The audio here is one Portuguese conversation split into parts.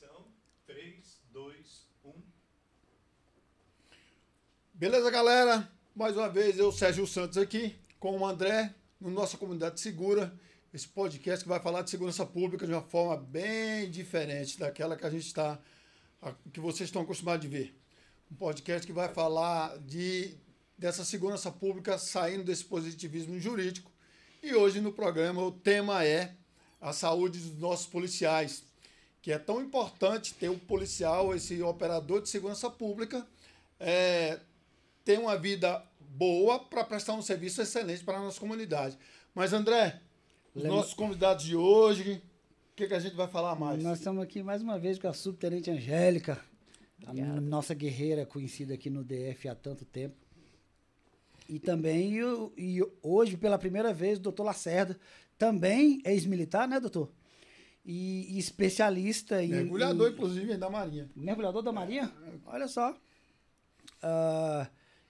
Gravação, 3, 2, 1. Beleza, galera? Mais uma vez, eu, Sérgio Santos, aqui com o André, no Nossa Comunidade Segura, esse podcast que vai falar de segurança pública de uma forma bem diferente daquela que que vocês estão acostumados de ver. Um podcast que vai falar dessa segurança pública saindo desse positivismo jurídico. E hoje no programa o tema é a saúde dos nossos policiais, que é tão importante ter um policial, esse operador de segurança pública, ter uma vida boa para prestar um serviço excelente para a nossa comunidade. Mas, André, os nossos convidados de hoje, o que a gente vai falar mais? Nós estamos aqui mais uma vez com a subtenente Angélica, a nossa guerreira conhecida aqui no DF há tanto tempo. E também, hoje, pela primeira vez, o doutor Lacerda, também ex-militar, né, doutor? E especialista mergulhador, inclusive, da Marinha. Mergulhador da Marinha? Olha só.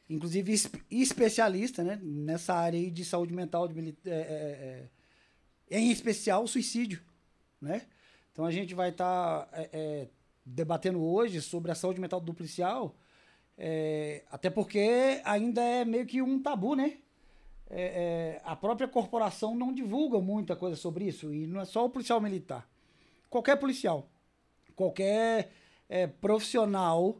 Inclusive, especialista, né, nessa área aí de saúde mental, em especial o suicídio, né? Então, a gente vai estar debatendo hoje sobre a saúde mental do policial, até porque ainda é meio que um tabu, né? A própria corporação não divulga muita coisa sobre isso, e não é só o policial militar. Qualquer policial, qualquer profissional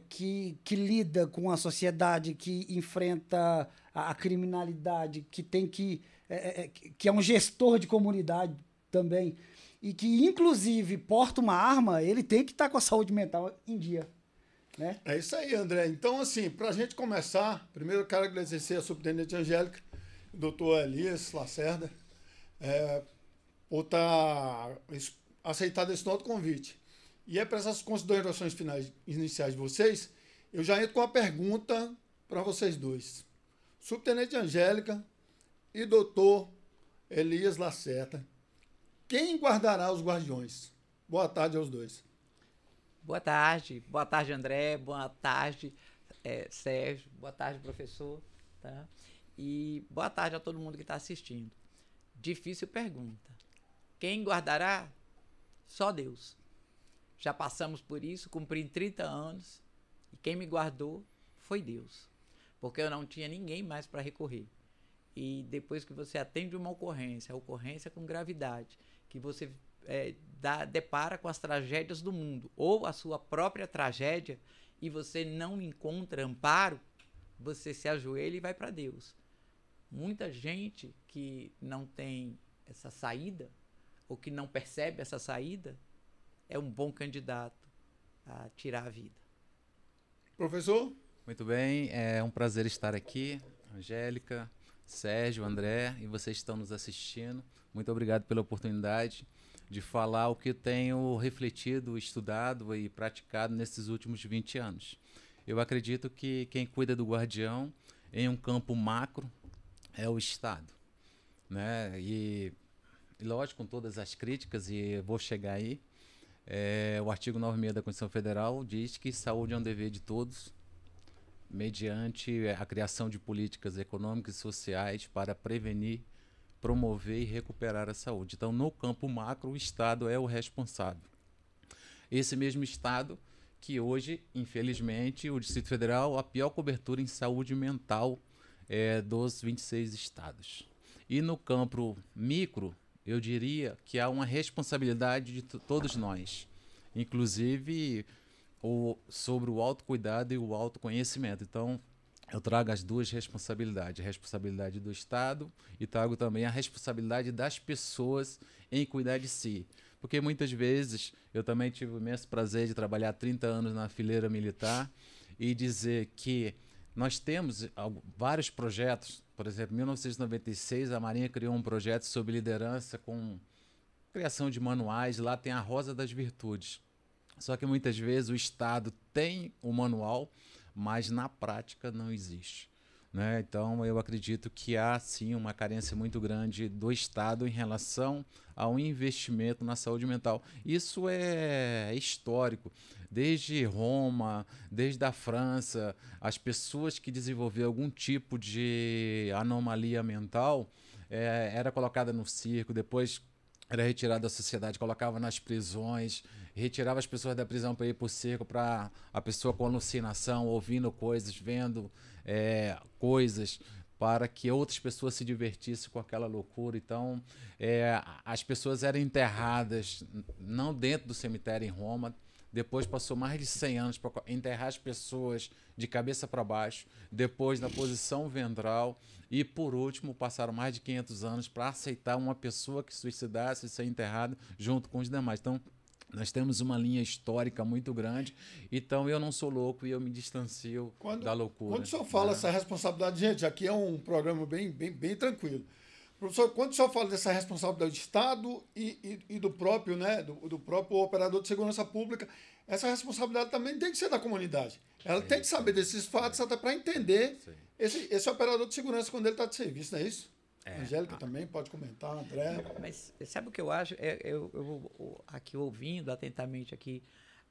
que lida com a sociedade, que enfrenta a criminalidade, que é um gestor de comunidade também, e que, inclusive, porta uma arma, ele tem que estar com a saúde mental em dia. Né? É isso aí, André. Então, assim, para a gente começar, primeiro eu quero agradecer a subtenente Angélica, o doutor Elias Lacerda, por estar aceitado esse nosso convite. E para essas considerações iniciais de vocês, eu já entro com uma pergunta para vocês dois. Subtenente Angélica e doutor Elias Lacerda, quem guardará os guardiões? Boa tarde aos dois. Boa tarde André, boa tarde Sérgio, boa tarde professor, tá? E boa tarde a todo mundo que está assistindo. Difícil pergunta. Quem guardará? Só Deus. Já passamos por isso, cumpri 30 anos e quem me guardou foi Deus, porque eu não tinha ninguém mais para recorrer. E depois que você atende uma ocorrência com gravidade, que você depara com as tragédias do mundo, ou a sua própria tragédia, e você não encontra amparo, você se ajoelha e vai para Deus. Muita gente que não tem essa saída, ou que não percebe essa saída, é um bom candidato a tirar a vida. Professor? Muito bem, é um prazer estar aqui, Angélica, Sérgio, André, e vocês estão nos assistindo. Muito obrigado pela oportunidade de falar o que eu tenho refletido, estudado e praticado nesses últimos 20 anos. Eu acredito que quem cuida do guardião em um campo macro é o Estado, né? E lógico, com todas as críticas, e vou chegar aí, o artigo 96 da Constituição Federal diz que saúde é um dever de todos, mediante a criação de políticas econômicas e sociais para prevenir, promover e recuperar a saúde. Então, no campo macro, o Estado é o responsável. Esse mesmo Estado que hoje, infelizmente, o Distrito Federal, a pior cobertura em saúde mental dos 26 estados. E no campo micro, eu diria que há uma responsabilidade de todos nós, inclusive sobre o autocuidado e o autoconhecimento. Então, eu trago as duas responsabilidades, a responsabilidade do Estado e trago também a responsabilidade das pessoas em cuidar de si. Porque muitas vezes eu também tive o imenso prazer de trabalhar 30 anos na fileira militar e dizer que nós temos vários projetos. Por exemplo, em 1996 a Marinha criou um projeto sobre liderança com criação de manuais, lá tem a Rosa das Virtudes. Só que muitas vezes o Estado tem o manual, mas na prática não existe, né? Então eu acredito que há sim uma carência muito grande do Estado em relação ao investimento na saúde mental. Isso é histórico. Desde Roma, desde a França, as pessoas que desenvolveram algum tipo de anomalia mental era colocada no circo, depois era retirado da sociedade, colocava nas prisões, retirava as pessoas da prisão para ir para o circo, para a pessoa com alucinação, ouvindo coisas, vendo coisas, para que outras pessoas se divertissem com aquela loucura. Então, as pessoas eram enterradas não dentro do cemitério em Roma. Depois passou mais de 100 anos para enterrar as pessoas de cabeça para baixo, depois na posição ventral, e por último passaram mais de 500 anos para aceitar uma pessoa que suicidasse e ser enterrada junto com os demais. Então, nós temos uma linha histórica muito grande, então eu não sou louco e eu me distancio da loucura. Quando o senhor fala essa responsabilidade, gente, aqui é um programa bem tranquilo. Professor, quando o senhor fala dessa responsabilidade do Estado e do próprio, né, do próprio operador de segurança pública, essa responsabilidade também tem que ser da comunidade. Ela tem que saber desses fatos até para entender esse operador de segurança quando ele está de serviço, não é isso? Angélica também pode comentar, André. Mas sabe o que eu acho? Eu aqui ouvindo atentamente aqui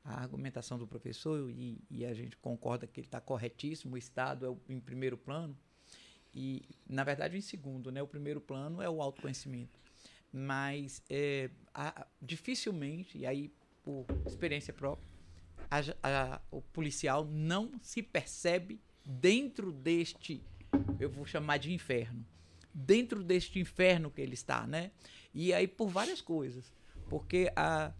a argumentação do professor e a gente concorda que ele está corretíssimo, o Estado é em primeiro plano e, na verdade, em segundo, né? O primeiro plano é o autoconhecimento. Mas dificilmente, e aí por experiência própria, o policial não se percebe dentro deste, eu vou chamar de inferno, dentro deste inferno que ele está, né? E aí por várias coisas, porque a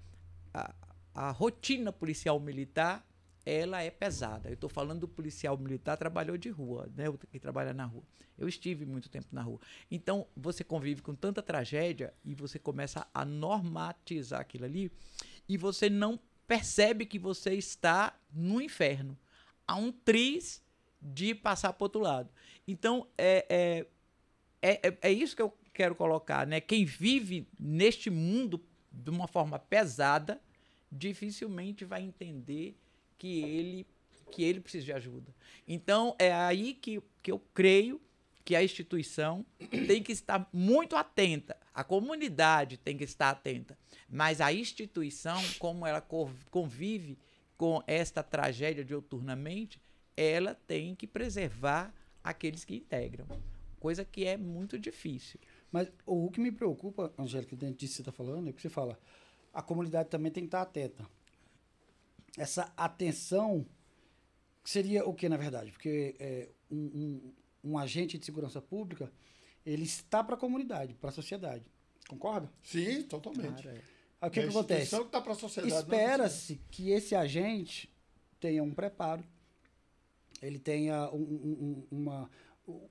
rotina policial militar, ela é pesada. Eu estou falando do policial militar, trabalhou de rua, né? Que trabalha na rua. Eu estive muito tempo na rua. Então, você convive com tanta tragédia e você começa a normatizar aquilo ali e você não percebe que você está no inferno. Há um triz de passar para o outro lado. Então, é isso que eu quero colocar, né? Quem vive neste mundo de uma forma pesada, dificilmente vai entender que ele precisa de ajuda. Então, é aí que eu creio que a instituição tem que estar muito atenta, a comunidade tem que estar atenta, mas a instituição, como ela convive com esta tragédia diuturnamente, ela tem que preservar aqueles que integram, coisa que é muito difícil. Mas o que me preocupa, Angélica, dentro disso que você está falando, é que você fala, a comunidade também tem que estar atenta. Essa atenção seria o que, na verdade? Porque um agente de segurança pública, ele está para a comunidade, para a sociedade. Concorda? Sim, totalmente. Aí, o que acontece? Que tá para a sociedade. Espera-se que esse agente tenha um preparo, ele tenha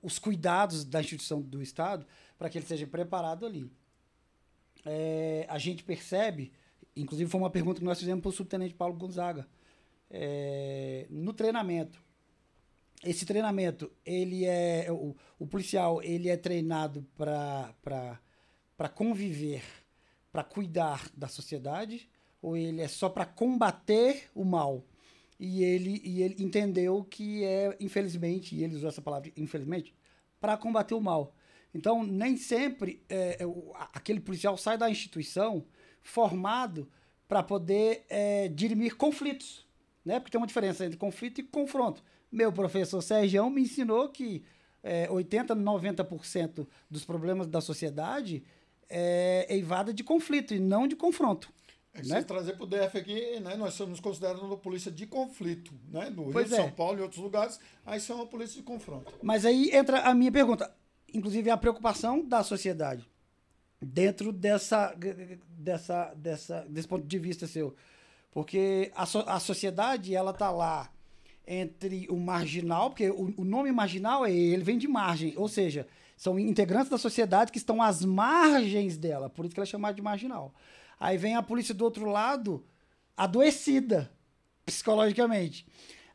os cuidados da instituição do Estado para que ele seja preparado ali. A gente percebe, inclusive foi uma pergunta que nós fizemos para o subtenente Paulo Gonzaga, no treinamento. Esse treinamento, o policial, ele é treinado para conviver, para cuidar da sociedade, ou ele é só para combater o mal? E ele entendeu que infelizmente, e ele usou essa palavra, infelizmente, para combater o mal. Então, nem sempre aquele policial sai da instituição formado para poder dirimir conflitos, né? Porque tem uma diferença entre conflito e confronto. Meu professor Sergião me ensinou que 80%, 90% dos problemas da sociedade é eivada de conflito e não de confronto. Se né? você trazer para o DF aqui, né, nós somos considerados uma polícia de conflito, né? No Rio Pois de São Paulo e outros lugares, aí são uma polícia de confronto. Mas aí entra a minha pergunta, inclusive a preocupação da sociedade, dentro desse ponto de vista seu. Porque a sociedade, ela está lá entre o marginal, porque o nome marginal, ele vem de margem, ou seja, são integrantes da sociedade que estão às margens dela, por isso que ela é chamada de marginal. Aí vem a polícia do outro lado, adoecida, psicologicamente.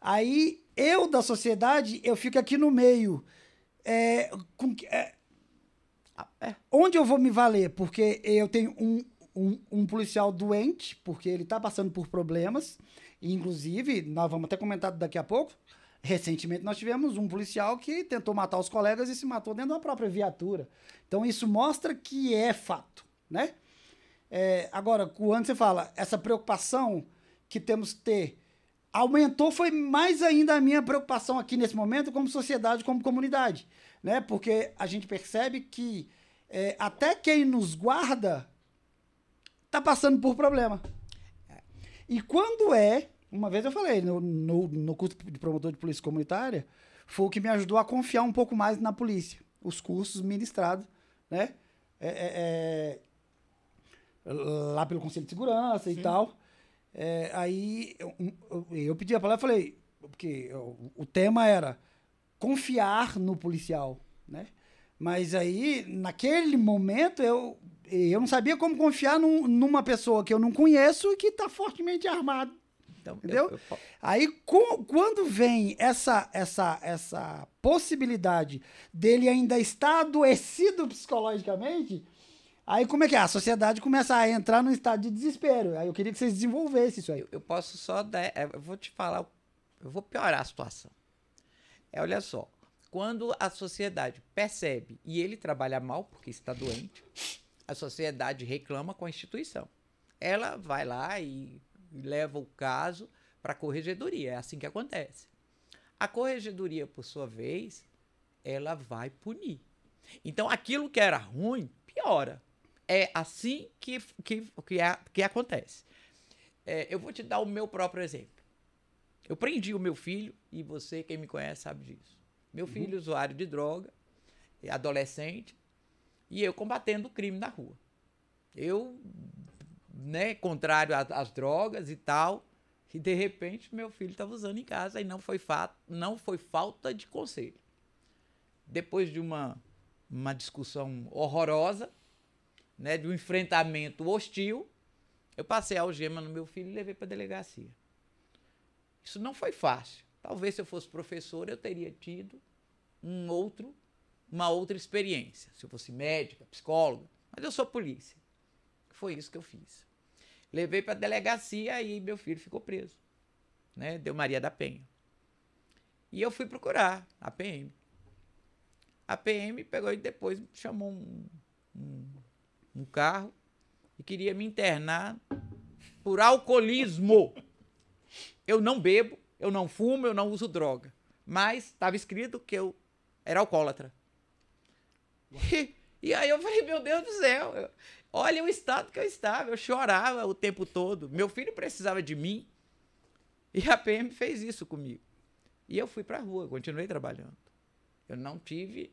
Aí, eu da sociedade, eu fico aqui no meio. Onde eu vou me valer? Porque eu tenho um policial doente, porque ele está passando por problemas, e, inclusive, nós vamos até comentar daqui a pouco, recentemente nós tivemos um policial que tentou matar os colegas e se matou dentro da própria viatura. Então, isso mostra que é fato, né? Agora, quando você fala, essa preocupação que temos que ter aumentou, foi mais ainda a minha preocupação aqui nesse momento como sociedade, como comunidade, né? Porque a gente percebe que até quem nos guarda tá passando por problema. E quando uma vez eu falei, no curso de promotor de polícia comunitária, foi o que me ajudou a confiar um pouco mais na polícia. Os cursos ministrados, né? Lá pelo Conselho de Segurança e tal. Aí eu pedi a palavra e falei, porque o tema era confiar no policial, né? Mas aí, naquele momento, eu não sabia como confiar numa pessoa que eu não conheço e que está fortemente armado. Então, entendeu? Aí, quando vem essa possibilidade dele ainda estar adoecido psicologicamente, aí como é que é? A sociedade começa a entrar num estado de desespero. Aí eu queria que vocês desenvolvessem isso aí. Eu posso só dar... Eu vou te falar... Eu vou piorar a situação. Olha só. Quando a sociedade percebe e ele trabalha mal porque está doente, a sociedade reclama com a instituição. Ela vai lá e leva o caso para a corregedoria. É assim que acontece. A corregedoria, por sua vez, ela vai punir. Então, aquilo que era ruim, piora. É assim que acontece. Eu vou te dar o meu próprio exemplo. Eu prendi o meu filho, e você, quem me conhece, sabe disso. Meu filho, usuário de droga, adolescente, e eu combatendo o crime na rua. Eu, né, contrário às drogas e tal, e de repente meu filho estava usando em casa, e não foi falta de conselho. Depois de uma discussão horrorosa, né, de um enfrentamento hostil, eu passei a algema no meu filho e levei para a delegacia. Isso não foi fácil. Talvez se eu fosse professor eu teria tido uma outra experiência. Se eu fosse médica, psicóloga, mas eu sou polícia. Foi isso que eu fiz. Levei para a delegacia e meu filho ficou preso, né? Deu Maria da Penha. E eu fui procurar a PM. A PM pegou e depois chamou um carro e queria me internar por alcoolismo. Eu não bebo, eu não fumo, eu não uso droga. Mas estava escrito que eu era alcoólatra. E aí eu falei, meu Deus do céu, olha o estado que eu estava. Eu chorava o tempo todo. Meu filho precisava de mim. E a PM fez isso comigo. E eu fui para a rua, continuei trabalhando. Eu não tive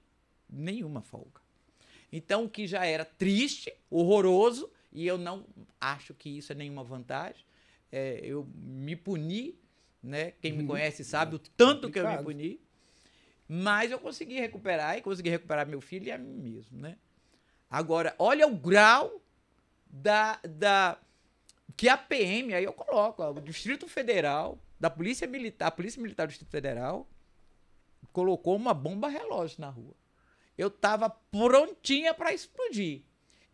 nenhuma folga. Então, o que já era triste, horroroso, e eu não acho que isso é nenhuma vantagem, eu me puni, né? Quem me conhece sabe o tanto que eu me puni, mas eu consegui recuperar, e consegui recuperar meu filho e a mim mesmo, né? Agora, olha o grau que a PM, aí eu coloco, o Distrito Federal, da Polícia Militar, a Polícia Militar do Distrito Federal, colocou uma bomba relógio na rua. Eu estava prontinha para explodir.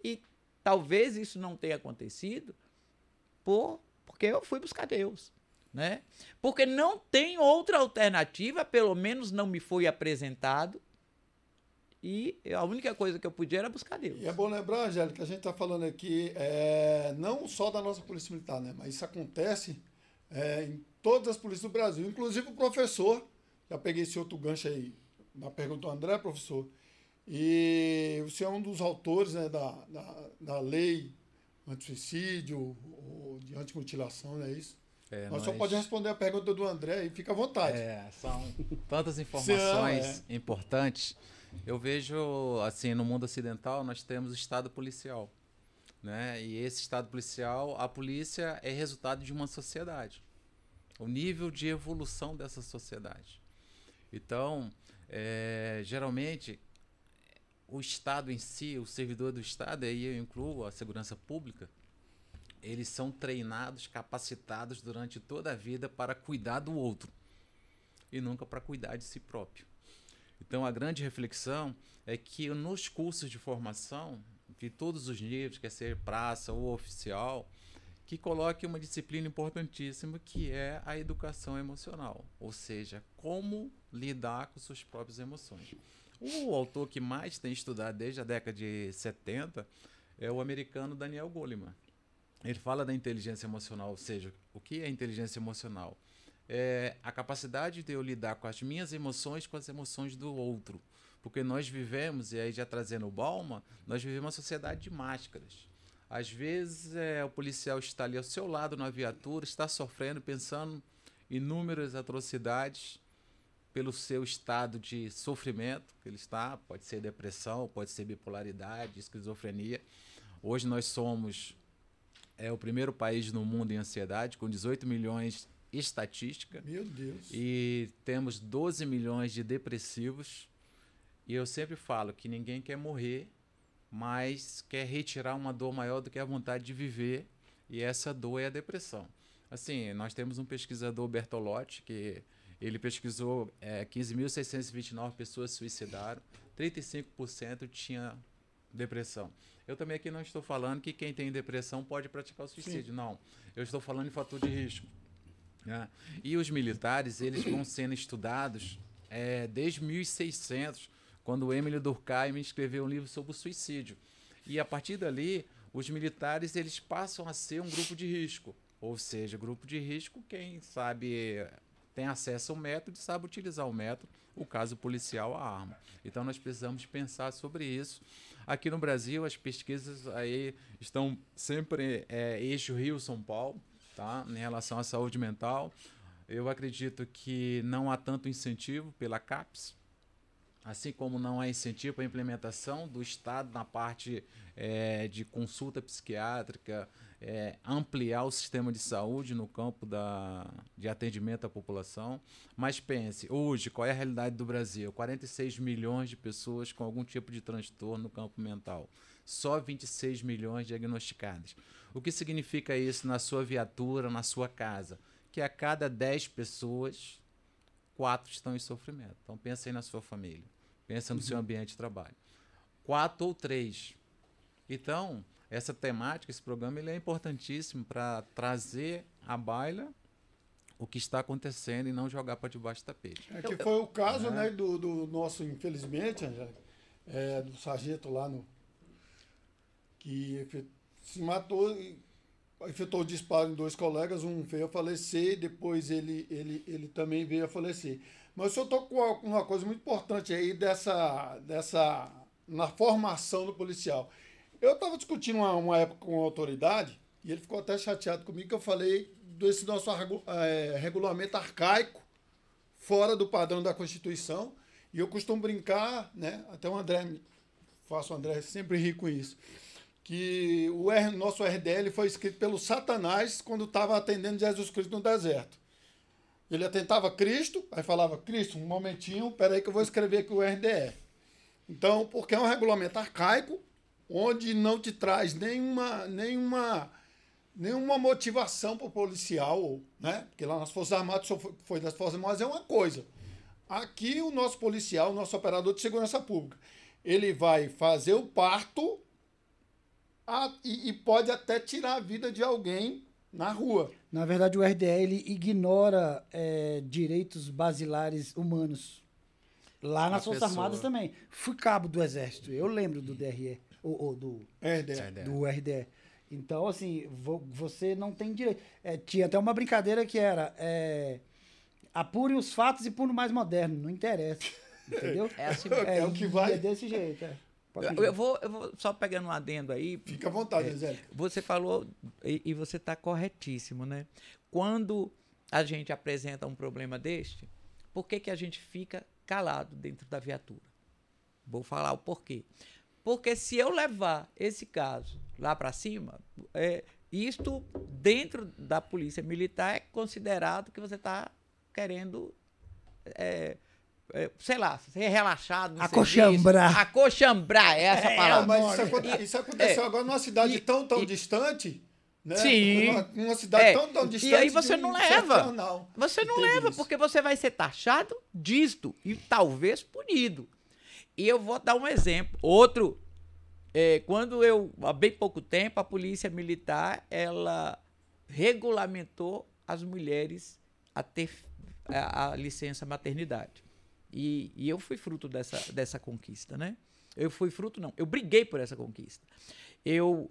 E talvez isso não tenha acontecido porque eu fui buscar Deus, né? Porque não tem outra alternativa, pelo menos não me foi apresentado, e a única coisa que eu podia era buscar Deus. E é bom lembrar, Angélica, que a gente está falando aqui não só da nossa Polícia Militar, né? Mas isso acontece em todas as polícias do Brasil, inclusive o professor, já peguei esse outro gancho aí na pergunta do André, professor, e você é um dos autores, né, da lei anti-suicídio ou de antimutilação, não é isso? Nós só pode responder a pergunta do André e fica à vontade. São tantas informações importantes. Eu vejo, assim, no mundo ocidental, nós temos o Estado policial, né? E esse Estado policial, a polícia é resultado de uma sociedade. O nível de evolução dessa sociedade. Então, geralmente, o Estado em si, o servidor do Estado, aí eu incluo a segurança pública, eles são treinados, capacitados durante toda a vida para cuidar do outro e nunca para cuidar de si próprio. Então, a grande reflexão é que nos cursos de formação, de todos os níveis, quer ser praça ou oficial, que coloque uma disciplina importantíssima, que é a educação emocional, ou seja, como lidar com suas próprias emoções. O autor que mais tem estudado desde a década de 70 é o americano Daniel Goleman. Ele fala da inteligência emocional, ou seja, o que é inteligência emocional? É a capacidade de eu lidar com as minhas emoções com as emoções do outro. Porque nós vivemos, e aí já trazendo o Bauman, nós vivemos uma sociedade de máscaras. Às vezes o policial está ali ao seu lado na viatura, está sofrendo, pensando em inúmeras atrocidades pelo seu estado de sofrimento que ele está, pode ser depressão, pode ser bipolaridade, esquizofrenia. Hoje nós somos o primeiro país no mundo em ansiedade, com 18 milhões estatística. Meu Deus. E temos 12 milhões de depressivos. E eu sempre falo que ninguém quer morrer, mas quer retirar uma dor maior do que a vontade de viver, e essa dor é a depressão. Assim, nós temos um pesquisador, Bertolotti, que ele pesquisou 15.629 pessoas se suicidaram, 35% tinha depressão. Eu também aqui não estou falando que quem tem depressão pode praticar o suicídio, sim, não. Eu estou falando em fator de risco. Né? E os militares, eles vão sendo estudados desde 1600, quando o Emile Durkheim escreveu um livro sobre o suicídio. E a partir dali, os militares eles passam a ser um grupo de risco. Ou seja, grupo de risco, quem sabe tem acesso ao método e sabe utilizar o método, o caso policial, a arma. Então nós precisamos pensar sobre isso. Aqui no Brasil, as pesquisas aí estão sempre eixo Rio-São Paulo, tá? Em relação à saúde mental. Eu acredito que não há tanto incentivo pela CAPES, assim como não há incentivo para a implementação do Estado na parte de consulta psiquiátrica, ampliar o sistema de saúde no campo de atendimento à população. Mas pense, hoje, qual é a realidade do Brasil? 46 milhões de pessoas com algum tipo de transtorno no campo mental. Só 26 milhões diagnosticadas. O que significa isso na sua viatura, na sua casa? Que a cada 10 pessoas, 4 estão em sofrimento. Então pensa aí na sua família. Pensa no seu ambiente de trabalho. 4 ou 3. Então, essa temática, esse programa, ele é importantíssimo para trazer à baila o que está acontecendo e não jogar para debaixo do tapete. Que foi o caso, né, do nosso, infelizmente, Angélica, do sargento lá que se matou, efetuou o disparo em 2 colegas, um veio a falecer, depois ele também veio a falecer. Mas eu estou com uma coisa muito importante aí na formação do policial. Eu estava discutindo uma época com a autoridade, e ele ficou até chateado comigo, que eu falei desse nosso regulamento arcaico, fora do padrão da Constituição, e eu costumo brincar, né, até o André sempre ri com isso, que o nosso RDL foi escrito pelo Satanás quando estava atendendo Jesus Cristo no deserto. Ele atentava Cristo, aí falava, Cristo, um momentinho, peraí que eu vou escrever aqui o RDE. Então, porque é um regulamento arcaico, onde não te traz nenhuma motivação para o policial, né? Porque lá nas Forças Armadas, foi das Forças Armadas, é uma coisa. Aqui, o nosso policial, o nosso operador de segurança pública, ele vai fazer o parto e pode até tirar a vida de alguém na rua. Na verdade, o RDE ele ignora direitos basilares humanos. Lá nas Forças Armadas também. Fui cabo do Exército. Eu lembro do DRE. Do RDE. Então, assim, você não tem direito. Tinha até uma brincadeira que era apure os fatos e pune o mais moderno. Não interessa. Entendeu? Assim, o que vai. É desse jeito. Eu vou só pegando um adendo aí. Fica à vontade, Zé. Você falou, e você está corretíssimo, né? Quando a gente apresenta um problema deste, por que a gente fica calado dentro da viatura? Vou falar o porquê. Porque se eu levar esse caso lá para cima, isto dentro da polícia militar é considerado que você está querendo... sei lá, ser relaxado. Acochambrar, é essa palavra. Mas isso aconteceu agora numa cidade tão distante, né? Sim. Uma cidade tão distante. E aí você não leva. Você não leva, porque você vai ser taxado disto e talvez punido. E eu vou dar um exemplo. Outro, quando há bem pouco tempo, a polícia militar, ela regulamentou as mulheres a ter a licença maternidade. E eu fui fruto dessa conquista, né? Eu briguei por essa conquista. Eu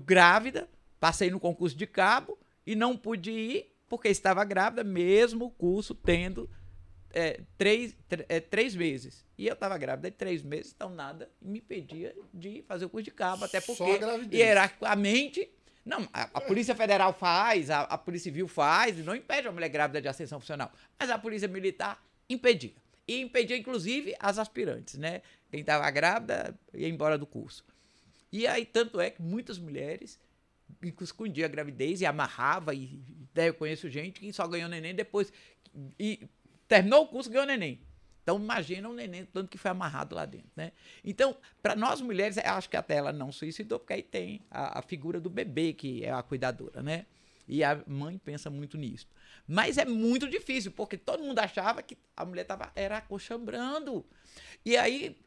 grávida, passei no concurso de cabo e não pude ir porque estava grávida, mesmo o curso tendo 3 meses. E eu estava grávida de 3 meses, então nada me impedia de fazer o curso de cabo, até porque Só a gravidez. hierarquicamente... Não, a Polícia Federal faz, a Polícia Civil faz, e não impede a mulher grávida de ascensão funcional. Mas a Polícia Militar impedia. E impedia, inclusive, as aspirantes, né? Quem estava grávida ia embora do curso. E aí, tanto é que muitas mulheres escondiam a gravidez e amarrava, e daí eu conheço gente que só ganhou neném depois, e terminou o curso e ganhou neném. Então, imagina um neném, tanto que foi amarrado lá dentro, né? Então, para nós mulheres, eu acho que até ela não suicidou, porque aí tem a figura do bebê, que é a cuidadora, né? E a mãe pensa muito nisso. Mas é muito difícil, porque todo mundo achava que a mulher era acochambrando. E aí,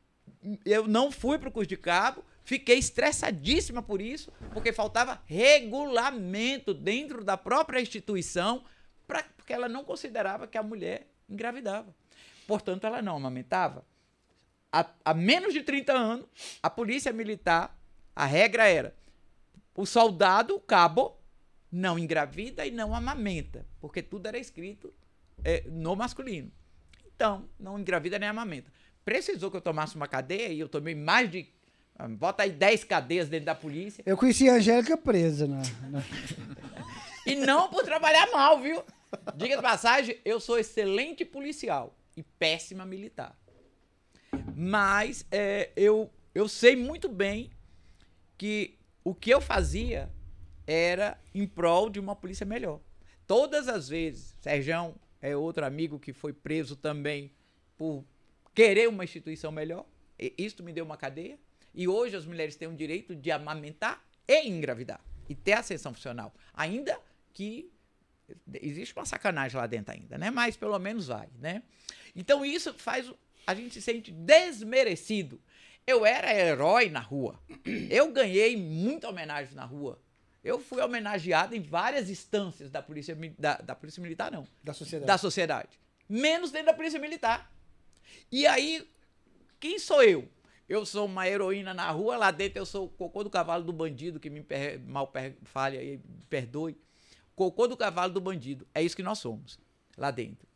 eu não fui para o curso de cabo, fiquei estressadíssima por isso, porque faltava regulamento dentro da própria instituição, porque ela não considerava que a mulher engravidava. Portanto, ela não amamentava. Há menos de 30 anos, a polícia militar, a regra era, o soldado, o cabo, não engravida e não amamenta, porque tudo era escrito no masculino. Então, não engravida nem amamenta. Precisou que eu tomasse uma cadeia, e eu tomei mais de... Bota aí 10 cadeias dentro da polícia. Eu conheci a Angélica presa, né? E não por trabalhar mal, viu? Diga de passagem, eu sou excelente policial e péssima militar. Mas eu sei muito bem que o que eu fazia era em prol de uma polícia melhor. Todas as vezes, Serjão é outro amigo que foi preso também por querer uma instituição melhor, isso me deu uma cadeia, e hoje as mulheres têm o direito de amamentar e engravidar, e ter ascensão funcional, ainda que existe uma sacanagem lá dentro ainda, né? Mas pelo menos vai, né? Então isso faz a gente se sente desmerecido. Eu era herói na rua. Eu ganhei muita homenagem na rua. Eu fui homenageado em várias instâncias da polícia militar, não. Da sociedade. Da sociedade. Menos dentro da polícia militar. E aí, quem sou eu? Eu sou uma heroína na rua, lá dentro eu sou o cocô do cavalo do bandido, que falha aí, perdoe. Cocô do cavalo do bandido. É isso que nós somos, lá dentro.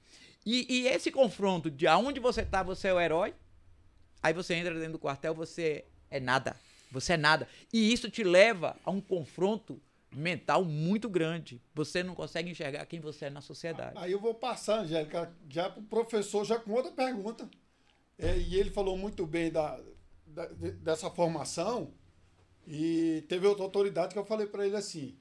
E esse confronto de aonde você tá, você é o herói, aí você entra dentro do quartel, você é nada. Você é nada. E isso te leva a um confronto mental muito grande. Você não consegue enxergar quem você é na sociedade. Aí eu vou passar, Angélica, já para o professor, já com outra pergunta. E ele falou muito bem dessa formação, e teve outra autoridade que eu falei para ele assim,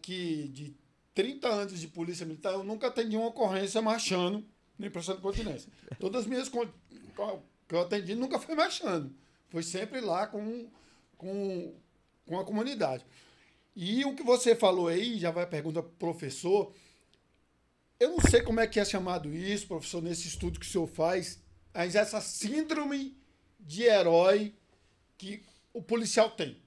que de 30 anos de polícia militar, eu nunca atendi uma ocorrência marchando, nem prestando continência. Todas as minhas que eu atendi nunca foi marchando. Foi sempre lá com a comunidade. E o que você falou aí, já vai a pergunta para o professor, eu não sei como é que é chamado isso, professor, nesse estudo que o senhor faz, mas essa síndrome de herói que o policial tem.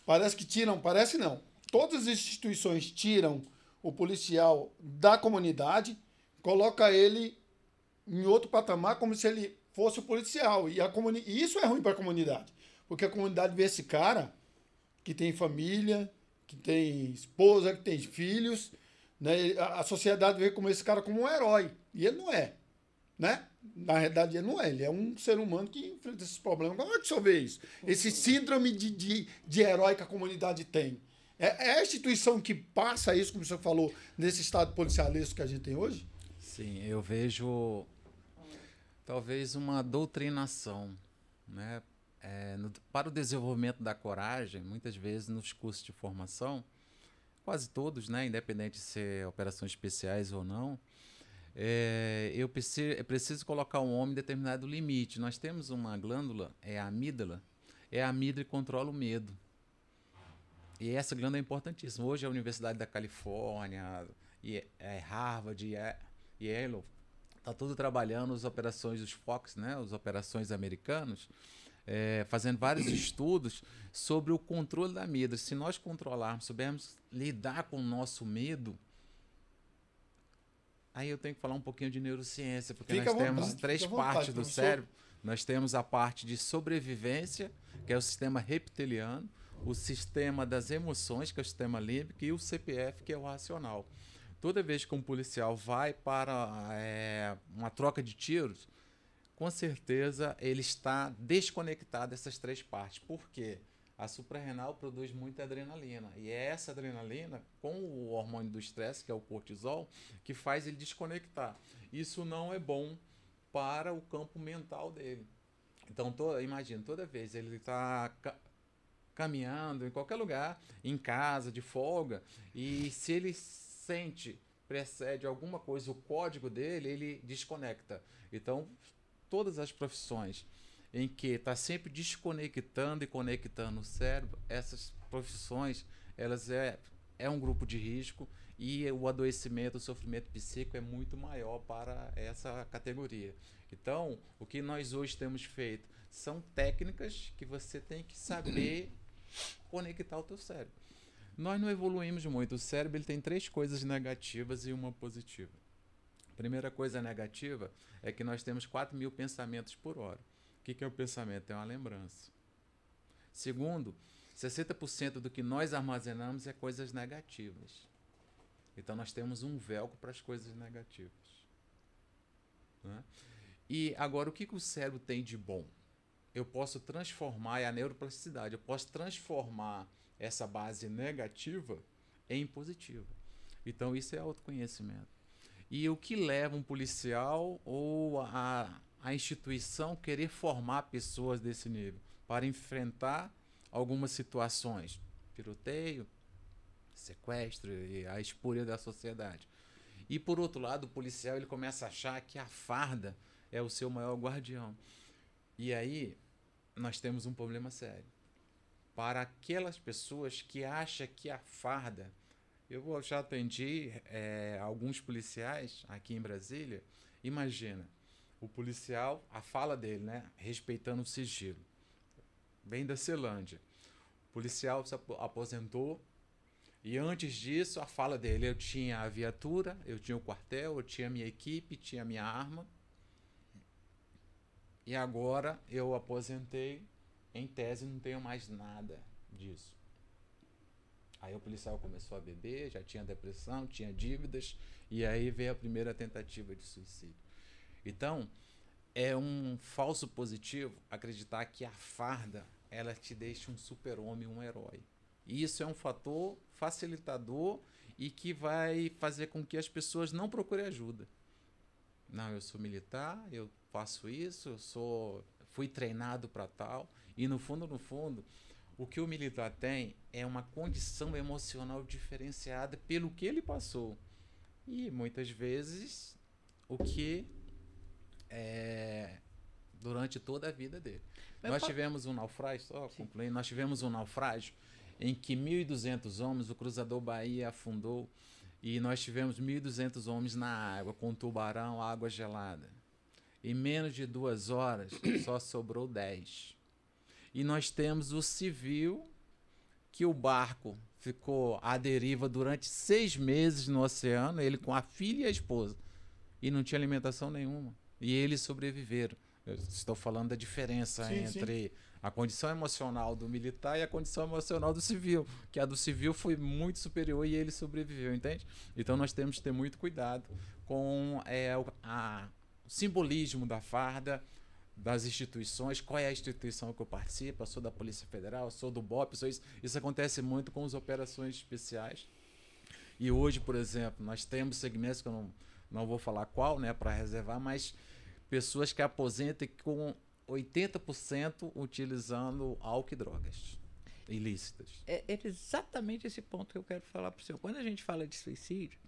Parece que tiram, parece não. Todas as instituições tiram o policial da comunidade, coloca ele em outro patamar como se ele fosse o policial. E isso é ruim para a comunidade, porque a comunidade vê esse cara que tem família, que tem esposa, que tem filhos, né? A sociedade vê como esse cara como um herói. E ele não é, né? Na realidade, ele não é. Ele é um ser humano que enfrenta esses problemas. Como é que o senhor vê isso? Esse síndrome de herói que a comunidade tem. É a instituição que passa isso, como o senhor falou, nesse estado policialesco que a gente tem hoje? Sim, eu vejo talvez uma doutrinação, né? Para o desenvolvimento da coragem, muitas vezes nos cursos de formação, quase todos, né? Independente de ser operações especiais ou não, eu preciso colocar um homem em determinado limite. Nós temos uma glândula, a amígdala que controla o medo. E essa glândula é importantíssima. Hoje a Universidade da Califórnia, Harvard, Yale, está tudo trabalhando as operações dos Fox, né? As operações americanos, fazendo vários estudos sobre o controle da amígdala. Se nós controlarmos, soubermos lidar com o nosso medo, aí eu tenho que falar um pouquinho de neurociência, porque nós temos 3 partes do cérebro. Nós temos a parte de sobrevivência, que é o sistema reptiliano, o sistema das emoções, que é o sistema límbico, e o CPF, que é o racional. toda vez que um policial vai para uma troca de tiros, com certeza ele está desconectado dessas três partes. Por quê? A suprarrenal produz muita adrenalina. E é essa adrenalina, com o hormônio do estresse, que é o cortisol, que faz ele desconectar. Isso não é bom para o campo mental dele. Então, imagina, toda vez ele está caminhando em qualquer lugar, em casa, de folga, e se ele precede alguma coisa, o código dele, ele desconecta. Então, todas as profissões em que está sempre desconectando e conectando o cérebro, essas profissões, elas é um grupo de risco e o adoecimento, o sofrimento psíquico é muito maior para essa categoria. Então, o que nós hoje temos feito são técnicas que você tem que saber conectar o teu cérebro. Nós não evoluímos muito. O cérebro ele tem 3 coisas negativas e uma positiva. A primeira coisa negativa é que nós temos 4.000 pensamentos por hora. O que é o pensamento? É uma lembrança. Segundo, 60% do que nós armazenamos é coisas negativas. Então nós temos um velcro para as coisas negativas. Né? E agora, o que o cérebro tem de bom? Eu posso transformar, é a neuroplasticidade, eu posso transformar essa base negativa em positiva. Então isso é autoconhecimento. E o que leva um policial ou a instituição querer formar pessoas desse nível para enfrentar algumas situações, tiroteio, sequestro e a espúria da sociedade. E por outro lado, o policial ele começa a achar que a farda é o seu maior guardião. E aí nós temos um problema sério. Para aquelas pessoas que acham que a farda... Eu já atendi alguns policiais aqui em Brasília. Imagina, o policial, a fala dele, né, respeitando o sigilo. Vem da Ceilândia. O policial se aposentou e antes disso a fala dele, eu tinha a viatura, eu tinha o quartel, eu tinha a minha equipe, tinha a minha arma. E agora eu aposentei, em tese não tenho mais nada disso. Aí o policial começou a beber, já tinha depressão, tinha dívidas, e aí veio a primeira tentativa de suicídio. Então, é um falso positivo acreditar que a farda, ela te deixa um super-homem, um herói. E isso é um fator facilitador e que vai fazer com que as pessoas não procurem ajuda. Não, eu sou militar, eu faço isso, fui treinado para tal, e no fundo, o que o militar tem é uma condição emocional diferenciada pelo que ele passou. E muitas vezes o que durante toda a vida dele. Nós tivemos um naufrágio, nós tivemos um naufrágio em que 1.200 homens, o cruzador Bahia afundou, e nós tivemos 1.200 homens na água, com tubarão, água gelada. Em menos de 2 horas, só sobrou 10. E nós temos o civil, que o barco ficou à deriva durante 6 meses no oceano, ele com a filha e a esposa, e não tinha alimentação nenhuma. E eles sobreviveram. Eu estou falando da diferença entre a condição emocional do militar e a condição emocional do civil, que a do civil foi muito superior e ele sobreviveu, entende? Então nós temos que ter muito cuidado com o simbolismo da farda, das instituições. Qual é a instituição que eu participo? Eu sou da Polícia Federal, eu sou do BOP, isso acontece muito com as operações especiais. E hoje, por exemplo, nós temos segmentos que eu não vou falar qual, né, para reservar, mas pessoas que aposentam com 80% utilizando álcool e drogas ilícitas. É exatamente esse ponto que eu quero falar para o senhor. Quando a gente fala de suicídio,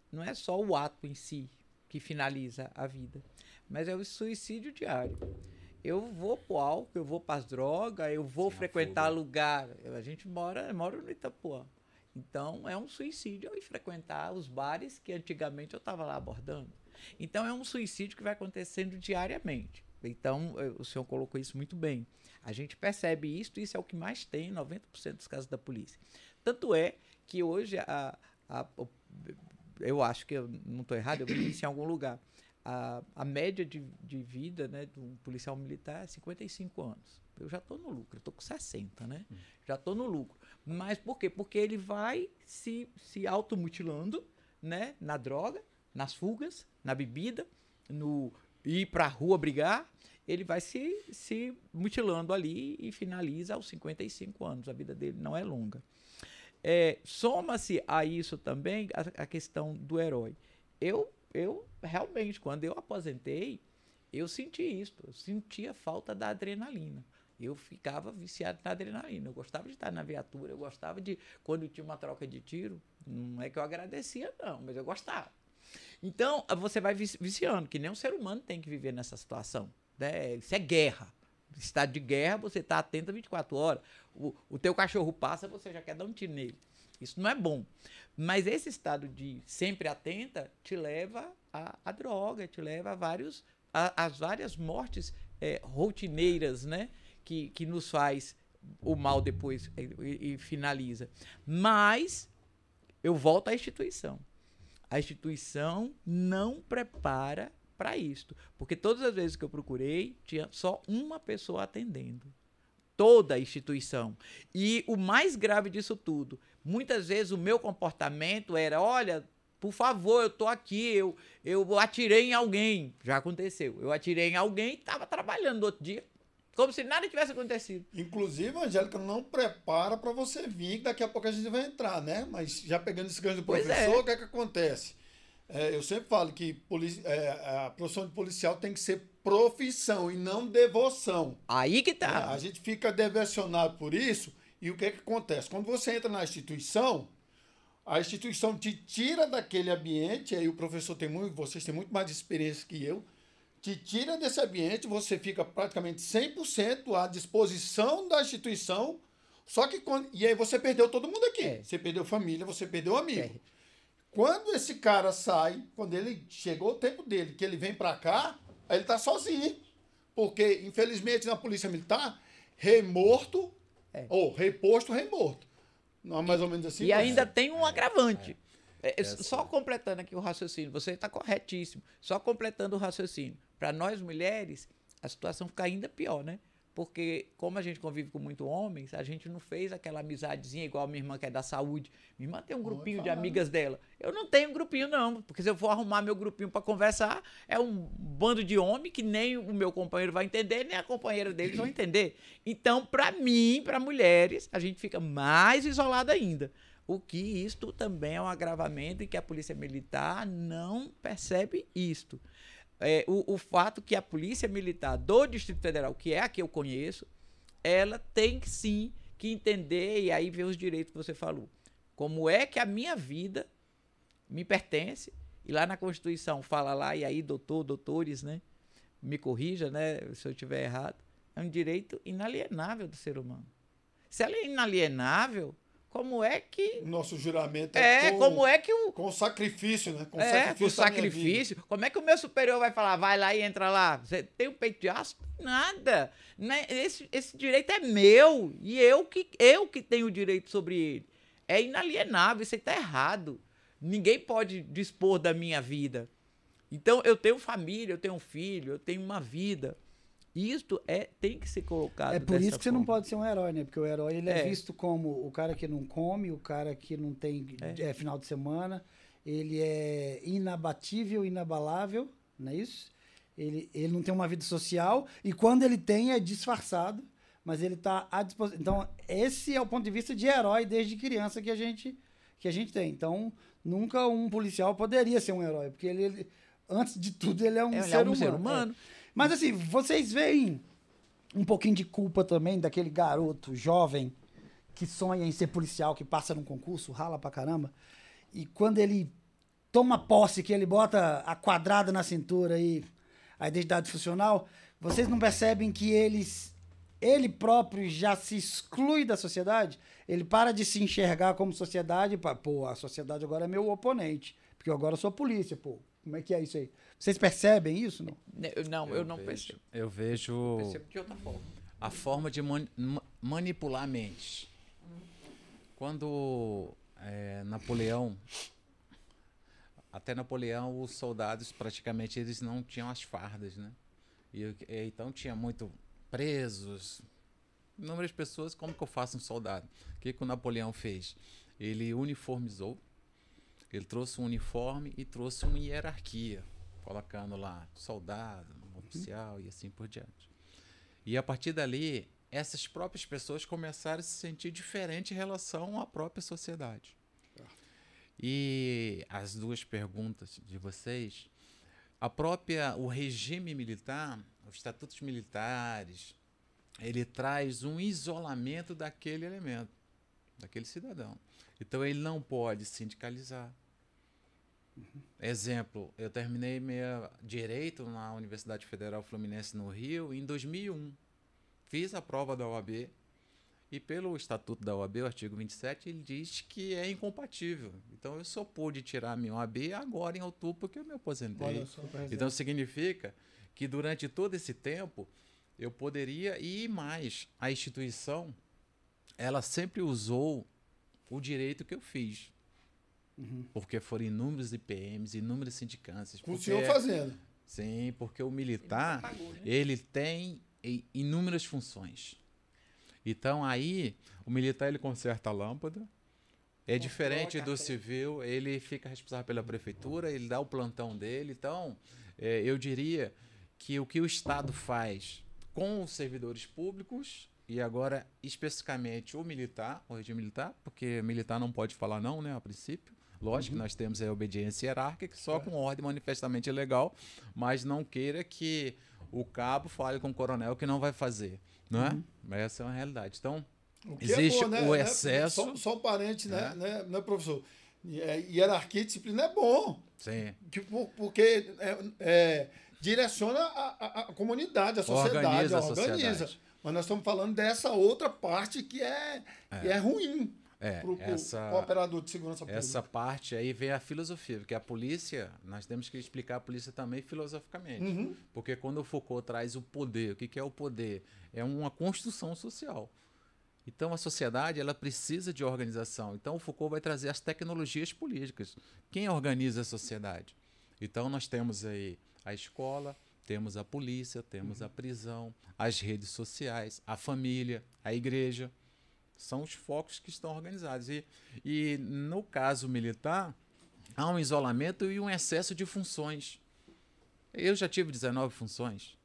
não é só o ato em si que finaliza a vida, mas é o suicídio diário. Eu vou pro álcool, eu vou para as drogas, eu vou frequentar lugar. A gente mora no Itapuã. Então, é um suicídio eu ir frequentar os bares que antigamente eu estava lá abordando. Então, é um suicídio que vai acontecendo diariamente. Então, o senhor colocou isso muito bem. A gente percebe isso é o que mais tem em 90% dos casos da polícia. Tanto é que hoje, eu acho que eu não estou errado, eu vi isso em algum lugar, a média de vida, né, de um policial militar é 55 anos. Eu já estou no lucro, eu estou com 60, né? Já estou no lucro. Mas por quê? Porque ele vai se automutilando, né, na droga, nas fugas, na bebida, no ir para a rua brigar, ele vai se mutilando ali e finaliza aos 55 anos. A vida dele não é longa. Soma-se a isso também a questão do herói. Eu realmente, quando eu aposentei, eu senti isso. Eu sentia falta da adrenalina. Eu ficava viciado na adrenalina. Eu gostava de estar na viatura, eu gostava de, quando tinha uma troca de tiro, não é que eu agradecia, não, mas eu gostava. Então, você vai viciando, que nem um ser humano tem que viver nessa situação. Né? Isso é guerra. Estado de guerra, você está atento 24 horas. O teu cachorro passa, você já quer dar um tiro nele. Isso não é bom. Mas esse estado de sempre atenta te leva à droga, te leva às várias mortes rotineiras, né? Que nos faz o mal depois e finaliza. Mas eu volto à instituição. A instituição não prepara para isto. Porque todas as vezes que eu procurei, tinha só uma pessoa atendendo. Toda a instituição. E o mais grave disso tudo, muitas vezes o meu comportamento era, olha, por favor, eu estou aqui, eu atirei em alguém. Já aconteceu. Eu atirei em alguém e estava trabalhando no outro dia. Como se nada tivesse acontecido. Inclusive, a Angélica não prepara para você vir, que daqui a pouco a gente vai entrar, né? Mas já pegando esse gancho do professor, o que é que acontece? Eu sempre falo que a profissão de policial tem que ser profissão e não devoção. Aí que tá. A gente fica devocionado por isso, e o que é que acontece? Quando você entra na instituição, a instituição te tira daquele ambiente, aí o professor vocês têm muito mais experiência que eu, te tira desse ambiente, você fica praticamente 100% à disposição da instituição, só que e aí você perdeu todo mundo aqui. Você perdeu família, você perdeu amigo. Quando esse cara sai, quando ele chegou o tempo dele, que ele vem pra cá, aí ele tá sozinho. Porque, infelizmente, na Polícia Militar, remorto, ou reposto, remorto. Não é mais ou menos assim? E ainda tem um agravante. Só completando aqui o raciocínio, você está corretíssimo. Só completando o raciocínio. Para nós mulheres, a situação fica ainda pior, né? Porque, como a gente convive com muitos homens, a gente não fez aquela amizadezinha igual a minha irmã que é da saúde. Minha irmã tem um grupinho de amigas dela. Eu não tenho grupinho, não. Porque se eu for arrumar meu grupinho para conversar, é um bando de homem que nem o meu companheiro vai entender, nem a companheira deles vão entender. Então, para mim, para mulheres, a gente fica mais isolada ainda. O que isto também é um agravamento e que a Polícia Militar não percebe isto. O fato que a Polícia Militar do Distrito Federal, que é a que eu conheço, ela tem sim que entender, e aí vem os direitos que você falou. Como é que a minha vida me pertence, e lá na Constituição fala lá, e aí doutores, né, me corrija, né, se eu estiver errado, é um direito inalienável do ser humano. Se ela é inalienável, como é que... Nosso juramento como é que com sacrifício, né? Com sacrifício. Como é que o meu superior vai falar, vai lá e entra lá? Você tem um peito de aço? Nada. Né? Esse direito é meu. E eu que tenho o direito sobre ele. É inalienável, isso aí tá errado. Ninguém pode dispor da minha vida. Então, eu tenho família, eu tenho um filho, eu tenho uma vida. Isto tem que ser colocado. É por isso que você forma. não pode ser um herói, né? Porque o herói ele é visto como o cara que não come, o cara que não tem final de semana. Ele é inabatível, inabalável, não é isso? Ele não tem uma vida social e quando ele tem é disfarçado, mas ele está à disposição. Então, esse é o ponto de vista de herói desde criança que a gente tem. Então, nunca um policial poderia ser um herói, porque ele antes de tudo, ele é um ser humano. Mas assim, vocês veem um pouquinho de culpa também daquele garoto jovem que sonha em ser policial, que passa num concurso, rala pra caramba, e quando ele toma posse, que ele bota a quadrada na cintura e a identidade funcional, vocês não percebem que ele próprio já se exclui da sociedade? Ele para de se enxergar como sociedade, pô, a sociedade agora é meu oponente, porque eu agora sou polícia, pô. Como é que é isso aí? Vocês percebem isso? Não? Eu não percebo. Eu vejo Percebo de outra forma. a forma de manipular a mente. Quando Napoleão, até Napoleão, os soldados praticamente eles não tinham as fardas, né? E então tinha muito presos, inúmeras pessoas. Como que eu faço um soldado? O que o Napoleão fez? Ele uniformizou. Ele trouxe um uniforme e trouxe uma hierarquia, colocando lá soldado, oficial e assim por diante. E a partir dali, essas próprias pessoas começaram a se sentir diferentes em relação à própria sociedade. E as duas perguntas de vocês, o regime militar, os estatutos militares, ele traz um isolamento daquele elemento, daquele cidadão. Então ele não pode sindicalizar. Exemplo, eu terminei meu direito na Universidade Federal Fluminense no Rio em 2001. Fiz a prova da OAB e pelo Estatuto da OAB, o artigo 27, ele diz que é incompatível. Então eu só pude tirar minha OAB agora em outubro porque eu me aposentei. Então significa que durante todo esse tempo eu poderia ir mais. A instituição, ela sempre usou o direito que eu fiz. Porque foram inúmeros IPMs, inúmeras sindicâncias. Com o senhor fazendo. Sim, porque o militar, ele tem inúmeras funções. Então, aí, o militar, ele conserta a lâmpada. É diferente do civil, ele fica responsável pela prefeitura, ele dá o plantão dele. Então, eu diria que o Estado faz com os servidores públicos, e agora, especificamente, o militar, o regime militar, porque militar não pode falar não, né, a princípio. Lógico que nós temos a obediência hierárquica, só com ordem manifestamente ilegal, mas não queira que o cabo fale com o coronel que não vai fazer, não é? Essa é uma realidade. Então, existe o excesso... Só um parente, né, professor? Hierarquia e disciplina é bom. Sim. Porque direciona a comunidade, a sociedade, organiza. Mas nós estamos falando dessa outra parte que é ruim. Para o operador de segurança pública. Essa parte aí vem a filosofia, porque a polícia, nós temos que explicar a polícia também filosoficamente. Porque quando o Foucault traz o poder, o que é o poder? É uma construção social. Então a sociedade, ela precisa de organização. Então o Foucault vai trazer as tecnologias políticas. Quem organiza a sociedade? Então nós temos aí a escola, temos a polícia, temos a prisão, as redes sociais, a família, a igreja. São os focos que estão organizados. E no caso militar, há um isolamento e um excesso de funções. Eu já tive 19 funções.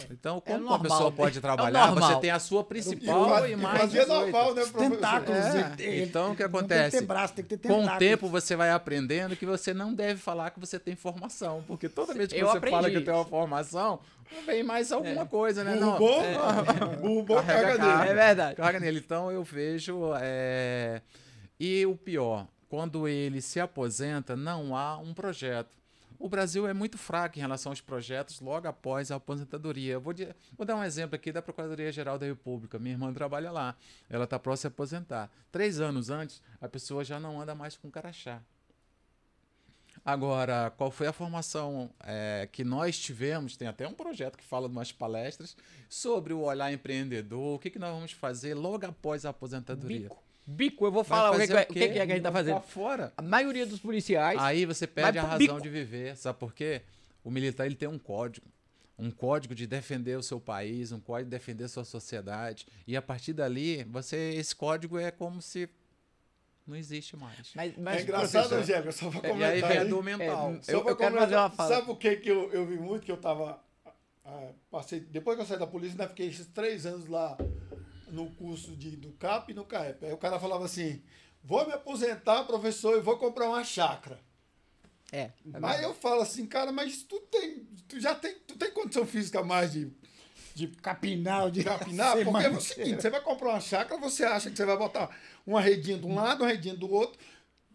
Então, como uma pessoa pode trabalhar, você tem a sua principal e mais 18. Normal, né, tentáculos. Então, o que acontece? Tem que ter braço, tem que ter com tentáculos. o tempo, você vai aprendendo que você não deve falar que você tem formação. Porque toda vez que você fala que tem uma formação, vem mais alguma coisa, né? Burro bom carga nele. É verdade. Carga nele. Então, eu vejo... E o pior, quando ele se aposenta, não há um projeto. O Brasil é muito fraco em relação aos projetos logo após a aposentadoria. Vou dar um exemplo aqui da Procuradoria-Geral da República. Minha irmã trabalha lá. Ela está próxima a se aposentar. 3 anos antes, a pessoa já não anda mais com crachá. Agora, qual foi a formação que nós tivemos? Tem até um projeto que fala de umas palestras sobre o olhar empreendedor. O que nós vamos fazer logo após a aposentadoria? Bico, eu vou falar o que a gente está fazendo. Fora. A maioria dos policiais... Aí você perde a razão de viver. Sabe por quê? O militar, ele tem um código. Um código de defender o seu país, um código de defender a sua sociedade. E a partir dali, esse código é como se não existe mais. Mas é engraçado, Angélica, só para comentar. E aí vem a dor mental. Eu quero fazer uma fala. Sabe o que eu vi muito? Que eu estava... depois que eu saí da polícia, ainda fiquei esses 3 anos lá no curso do CAP e no CAEP. Aí o cara falava assim, vou me aposentar, professor, e vou comprar uma chácara. Aí eu falo assim, cara, mas tu tem condição física mais de capinar? Porque é o seguinte, você vai comprar uma chácara, você acha que você vai botar uma redinha de um lado, uma redinha do outro,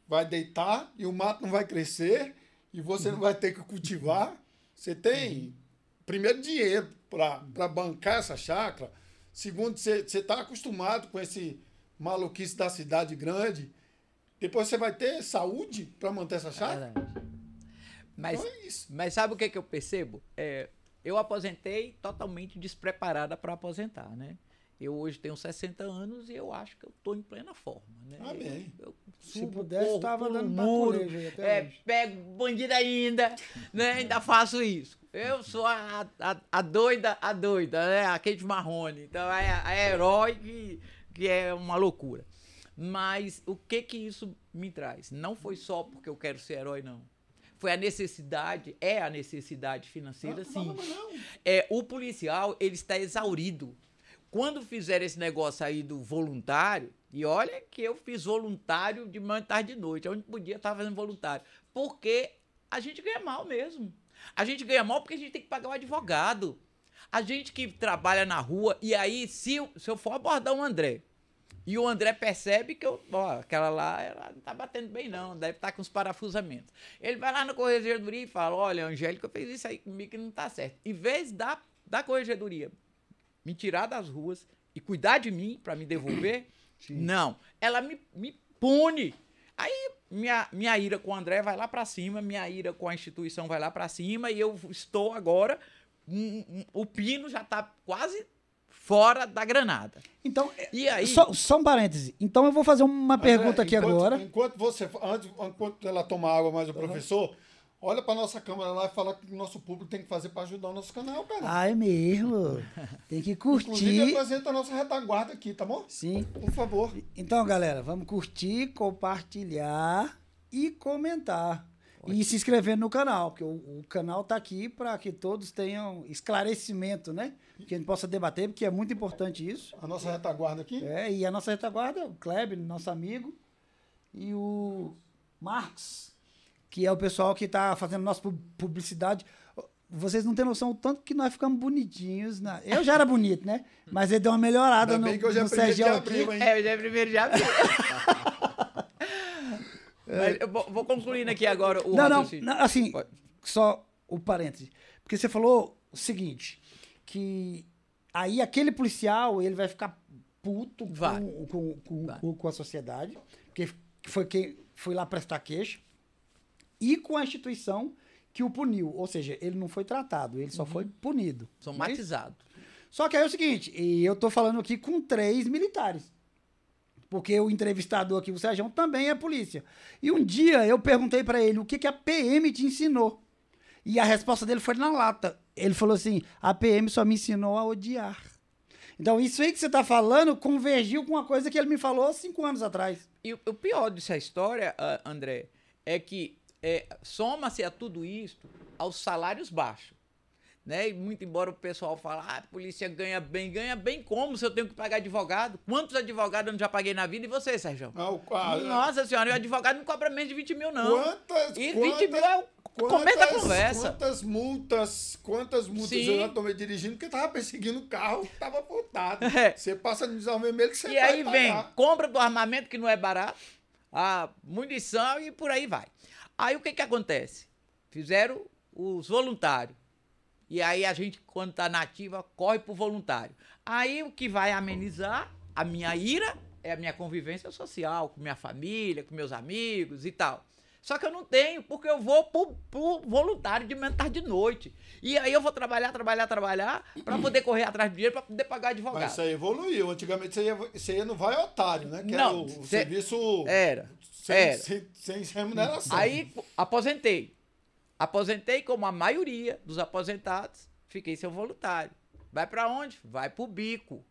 vai deitar e o mato não vai crescer e você não vai ter que cultivar. Você tem, primeiro, dinheiro para bancar essa chácara. Segundo, você está acostumado com esse maluquice da cidade grande. Depois você vai ter saúde para manter essa chácara. Mas, então é isso. Mas sabe o que eu percebo? Eu aposentei totalmente despreparada para aposentar, né? Eu hoje tenho 60 anos e eu acho que eu estou em plena forma, né? Amém. Se pudesse, estava dando para colégio até hoje. Pego bandido ainda, né? Ainda faço isso. Eu sou a doida, né? A Kate Marrone. Então, é herói que é uma loucura. Mas o que isso me traz? Não foi só porque eu quero ser herói, não. Foi a necessidade, é a necessidade financeira, sim. O policial, ele está exaurido. Quando fizeram esse negócio aí do voluntário, e olha que eu fiz voluntário de manhã, tarde e de noite, onde podia estar fazendo voluntário, porque a gente ganha mal mesmo. A gente ganha mal porque a gente tem que pagar o advogado. A gente que trabalha na rua, e aí, se eu for abordar o André, e o André percebe que aquela lá, ela não tá batendo bem não, deve estar com os parafusamentos. Ele vai lá na corregedoria e fala, olha, a Angélica fez isso aí comigo que não tá certo. Em vez da corregedoria me tirar das ruas e cuidar de mim para me devolver, não, ela me pune. Aí minha ira com o André vai lá para cima, minha ira com a instituição vai lá para cima e eu estou agora, o pino já tá quase fora da granada. Então, e aí, só um parêntese. Então eu vou fazer uma pergunta aqui agora. Enquanto ela toma água mais o professor, olha para nossa câmera lá e fala que o nosso público tem que fazer para ajudar o nosso canal, cara. Ah, é mesmo? Tem que curtir. Inclusive, apresenta a nossa retaguarda aqui, tá bom? Sim. Por favor. Então, galera, vamos curtir, compartilhar e comentar. E se inscrever no canal, porque o canal tá aqui para que todos tenham esclarecimento, né? Que a gente possa debater, porque é muito importante isso. A nossa retaguarda aqui. E a nossa retaguarda, o Kleber, nosso amigo, e o Marcos, que é o pessoal que tá fazendo nossa publicidade. Vocês não têm noção o tanto que nós ficamos bonitinhos. Eu já era bonito, né? Mas ele deu uma melhorada no Sérgio aqui. Eu já é primeiro de abril. Mas eu vou concluindo aqui agora o raciocínio. Não, assim, só o parêntese. Porque você falou o seguinte, que aí aquele policial, ele vai ficar puto com a sociedade, porque foi quem foi lá prestar queixa, e com a instituição que o puniu. Ou seja, ele não foi tratado, ele só foi punido. Somatizado. Só que aí é o seguinte, e eu tô falando aqui com 3 militares. Porque o entrevistador aqui, o Sérgio, também é polícia. E um dia eu perguntei pra ele o que a PM te ensinou. E a resposta dele foi na lata. Ele falou assim, a PM só me ensinou a odiar. Então isso aí que você tá falando convergiu com uma coisa que ele me falou 5 anos atrás. E o pior dessa história, André, é que soma-se a tudo isso aos salários baixos. Né? E muito embora o pessoal fale, a polícia ganha bem como se eu tenho que pagar advogado? Quantos advogados eu não já paguei na vida? E você, Sérgio? Nossa senhora, o advogado não cobra menos de 20 mil, não. 20 mil é o começo da conversa. Quantas multas Sim. eu já tomei dirigindo porque tava perseguindo o carro que tava furtado. Você passa no sinal vermelho que você e vai aí pagar. vem, compra do armamento que não é barato, a munição e por aí vai. Aí o que acontece? Fizeram os voluntários. E aí a gente, quando tá na ativa, corre pro voluntário. Aí o que vai amenizar a minha ira é a minha convivência social, com minha família, com meus amigos e tal. Só que eu não tenho, porque eu vou pro voluntário de manhã, tarde de noite. E aí eu vou trabalhar para poder correr atrás do dinheiro, para poder pagar advogado. Mas isso aí evoluiu. Antigamente você ia no Vai Otário, né? Que não, era o serviço era. Sem remuneração. Aí aposentei. Aposentei como a maioria dos aposentados, fiquei sem voluntário. Vai pra onde? Vai pro bico.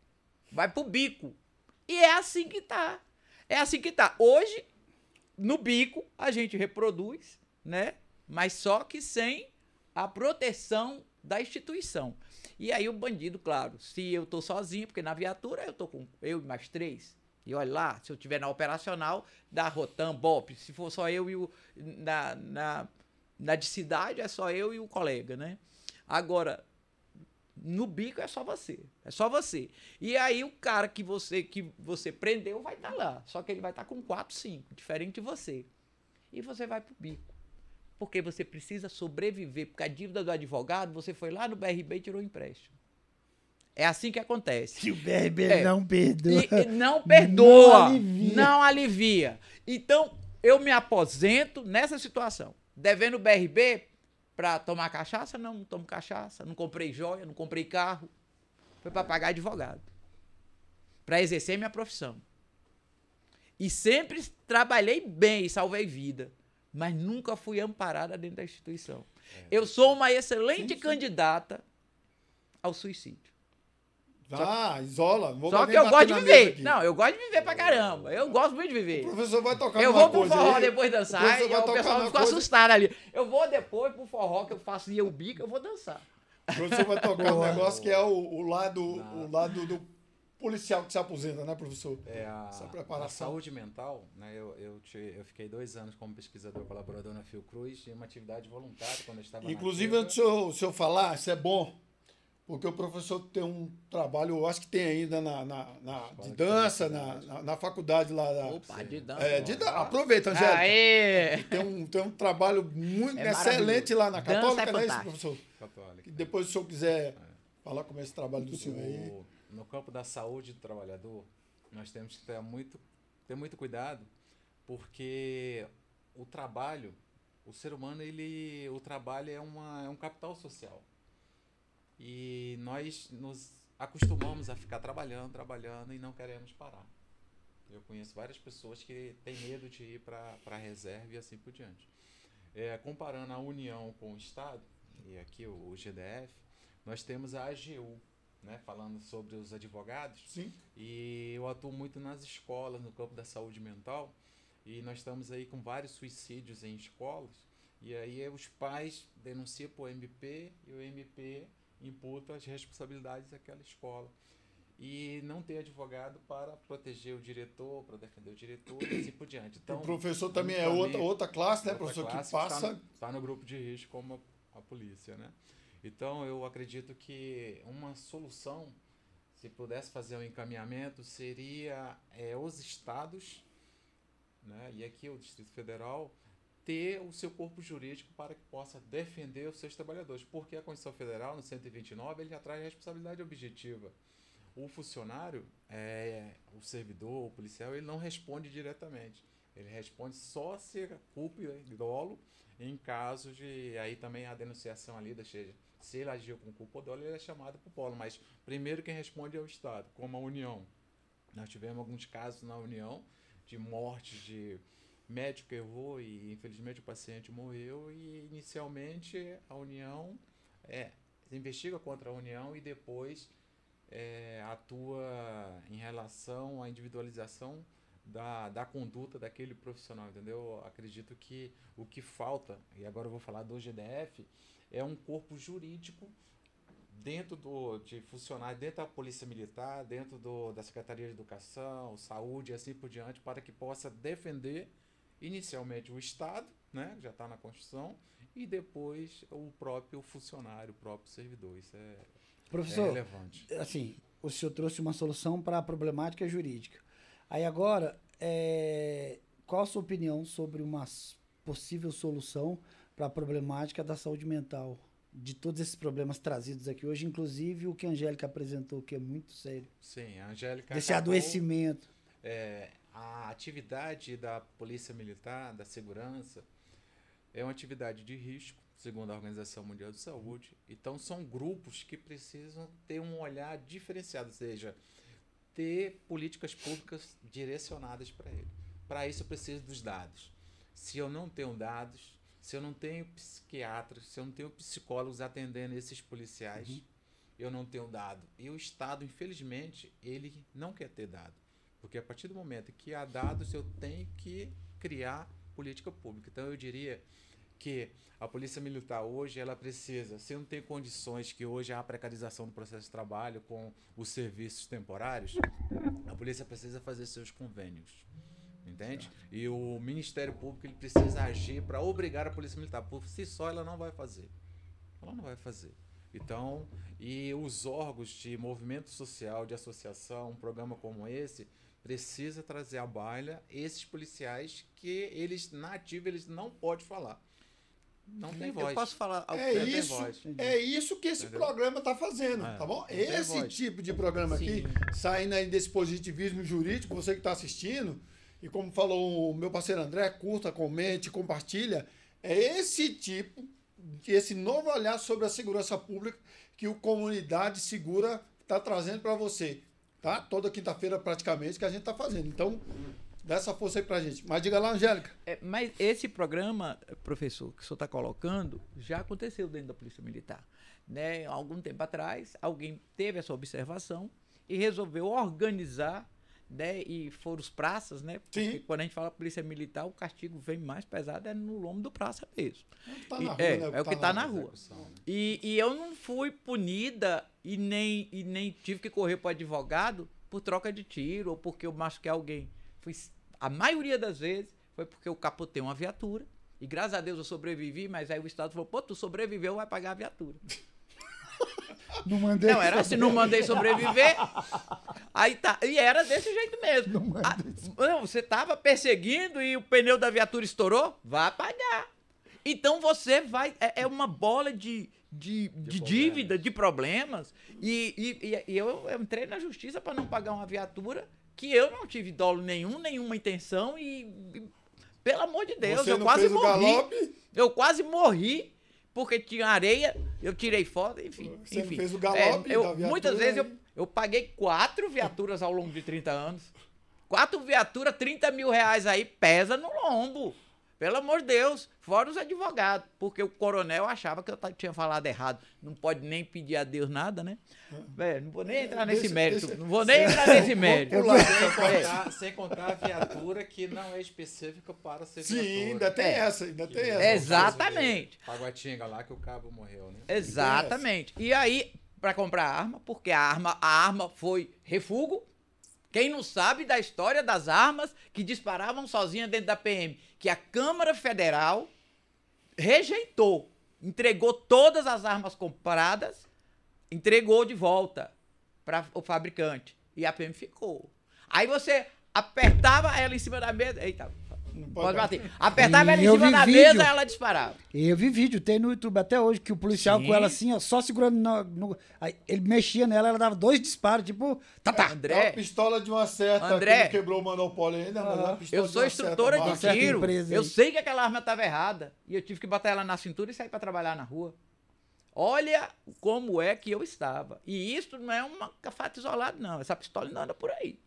Vai pro bico. E é assim que tá. É assim que tá. Hoje, no bico, a gente reproduz, né? Mas só que sem a proteção da instituição. E aí o bandido, claro, se eu tô sozinho, porque na viatura eu tô com eu e mais 3. E olha lá, se eu tiver na operacional, da Rotam, BOP, se for só eu e o... Na de cidade é só eu e o colega, né? Agora, no bico é só você. É só você. E aí o cara que você prendeu vai estar lá. Só que ele vai estar com 4, 5, diferente de você. E você vai pro bico. Porque você precisa sobreviver. Porque a dívida do advogado, você foi lá no BRB e tirou empréstimo. É assim que acontece. E o BRB não perdoa. Não perdoa. Não alivia. Então, eu me aposento nessa situação. Devendo BRB para tomar cachaça? Não tomo cachaça. Não comprei joia, não comprei carro. Foi para pagar advogado. Para exercer minha profissão. E sempre trabalhei bem e salvei vida. Mas nunca fui amparada dentro da instituição. Eu sou uma excelente candidata ao suicídio. Isola. Não vou Só nem que eu bater gosto de na mesa viver. aqui. Não, eu gosto de viver pra caramba. Eu gosto muito de viver. O professor vai tocar Eu numa vou pro coisa forró aí, depois o dançar professor e vai o tocar pessoal numa ficou coisa- assustado ali. Eu vou depois pro forró que eu faço o bico, eu vou dançar. O professor vai tocar um Boa. negócio que é o lado do policial que se aposenta, né, professor? Essa A preparação. saúde mental, né? Eu fiquei 2 anos como pesquisador colaborador na Fiocruz, em uma atividade voluntária quando eu estava Inclusive, na antes do senhor falar, isso é bom, porque o professor tem um trabalho, eu acho que tem ainda de dança, na faculdade lá. Opa, de dança. Aproveita, Angélica. Aê! Tem um trabalho muito É excelente lá na Dança Católica, é não é isso, fantástico. professor? Católica. Que depois, se o senhor quiser falar como é esse trabalho do senhor aí. No campo da saúde do trabalhador, nós temos que ter muito cuidado, porque o trabalho, o ser humano, o trabalho é um capital social. E nós nos acostumamos a ficar trabalhando e não queremos parar. Eu conheço várias pessoas que têm medo de ir para a reserva e assim por diante. Comparando a União com o Estado, e aqui o GDF, nós temos a AGU, né, falando sobre os advogados. Sim. E eu atuo muito nas escolas, no campo da saúde mental, e nós estamos aí com vários suicídios em escolas, e aí os pais denunciam para o MP e o MP imputa as responsabilidades daquela escola. E não tem advogado para proteger o diretor, para defender o diretor e assim por diante. Então, O professor também é juntamente- outra classe, né, outra professor, classe que passa... Está no grupo de risco como a polícia, né? Então, eu acredito que uma solução, se pudesse fazer um encaminhamento, seria os estados, né, e aqui o Distrito Federal, ter o seu corpo jurídico para que possa defender os seus trabalhadores. Porque a Constituição Federal, no 129, ele já traz responsabilidade objetiva. O funcionário, o servidor, o policial, ele não responde diretamente. Ele responde só se culpa e dolo, em caso de... Aí também a denunciação ali, seja, se ele agiu com culpa ou dolo, ele é chamado para o polo. Mas primeiro quem responde é o Estado, como a União. Nós tivemos alguns casos na União de morte de médico que errou e infelizmente o paciente morreu, e inicialmente a União investiga contra a União e depois atua em relação à individualização da conduta daquele profissional, entendeu? Eu acredito que o que falta, e agora eu vou falar do GDF, é um corpo jurídico dentro de funcionários, dentro da Polícia Militar, dentro da Secretaria de Educação, Saúde e assim por diante, para que possa defender inicialmente o Estado, né, que já está na Constituição, e depois o próprio funcionário, o próprio servidor. Isso é Professor, relevante. assim, o senhor trouxe uma solução para a problemática jurídica. Aí agora, qual a sua opinião sobre uma possível solução para a problemática da saúde mental? De todos esses problemas trazidos aqui hoje, inclusive o que a Angélica apresentou, que é muito sério. Sim, a Angélica Desse acabou, adoecimento. a atividade da Polícia Militar, da Segurança, é uma atividade de risco, segundo a Organização Mundial de Saúde. Então, são grupos que precisam ter um olhar diferenciado, ou seja, ter políticas públicas direcionadas para ele. Para isso, eu preciso dos dados. Se eu não tenho dados, se eu não tenho psiquiatras, se eu não tenho psicólogos atendendo esses policiais, eu não tenho dado. E o Estado, infelizmente, ele não quer ter dado. Porque a partir do momento que há dados, eu tenho que criar política pública. Então, eu diria que a Polícia Militar hoje, ela precisa, se não tem condições, que hoje há a precarização do processo de trabalho com os serviços temporários, a polícia precisa fazer seus convênios. Entende? E o Ministério Público ele precisa agir para obrigar a Polícia Militar. Por si só, ela não vai fazer. Ela não vai fazer. Então, e os órgãos de movimento social, de associação, um programa como esse, precisa trazer à baila esses policiais que eles, na ativa, eles não podem falar. Não tem voz. Eu posso falar algo É isso que esse Entendeu? programa está fazendo, tá bom? tem Esse voz. tipo de programa aqui, saindo aí desse positivismo jurídico, você que está assistindo, e como falou o meu parceiro André, curta, comente, compartilha, é esse tipo, esse novo olhar sobre a segurança pública que o Comunidade Segura está trazendo para você, tá? Toda quinta-feira praticamente que a gente está fazendo. Então, Dá essa força aí pra gente. Mas diga lá, Angélica. Mas esse programa, professor, que o senhor está colocando, já aconteceu dentro da Polícia Militar. Né? Algum tempo atrás, alguém teve essa observação e resolveu organizar, né? E foram os praças, né? Porque Sim. quando a gente fala Polícia Militar, o castigo vem mais pesado, é no lombo do praça mesmo. Tá na rua, É, né? é o que tá na rua. Execução, né? E eu não fui punida e nem tive que correr para advogado por troca de tiro ou porque eu machuquei alguém. A maioria das vezes foi porque eu capotei uma viatura e graças a Deus eu sobrevivi, mas aí o Estado falou, pô, tu sobreviveu, vai pagar a viatura. Não mandei. Não, era assim, não mandei sobreviver. Aí tá, e era desse jeito mesmo. Não, você tava perseguindo e o pneu da viatura estourou, vai pagar. Então você vai, é uma bola de dívida, de problemas. E eu entrei na justiça para não pagar uma viatura que eu não tive dolo nenhum, nenhuma intenção e pelo amor de Deus, Você eu não quase fez o morri. galope? Eu quase morri porque tinha areia, eu tirei foto, enfim. Você não enfim. fez o galope da viatura, Muitas vezes né? eu paguei 4 viaturas ao longo de 30 anos. 4 viaturas, 30 mil reais aí, pesa no lombo. Pelo amor de Deus, fora os advogados, porque o coronel achava que eu tinha falado errado. Não pode nem pedir a Deus nada, né? Não vou nem entrar nesse mérito. Não vou nem entrar nesse mérito. Sem contar a viatura que não é específica para ser Sim, viatura. ainda tem essa, ainda tem essa. Exatamente. Paguatinga lá que o cabo morreu, né? Exatamente. E aí, para comprar arma, porque a arma foi refúgio. Quem não sabe da história das armas que disparavam sozinha dentro da PM, que a Câmara Federal rejeitou, entregou todas as armas compradas, entregou de volta para o fabricante. E a PM ficou. Aí você apertava ela em cima da mesa. Eita, pode bater. Apertava ela em cima da mesa e ela disparava. Eu vi vídeo, tem no YouTube até hoje, que o policial Sim. com ela assim, ó, só segurando aí ele mexia nela, ela dava 2 disparos, tipo, tá. É uma André, pistola de uma certa André. que não quebrou o monopólio ainda, mas é uma pistola eu sou de uma certa instrutora marca. de certa tiro. empresa Eu aí. sei que aquela arma estava errada. E eu tive que botar ela na cintura e sair para trabalhar na rua. Olha como é que eu estava. E isso não é uma fato isolado, não. Essa pistola não anda por aí.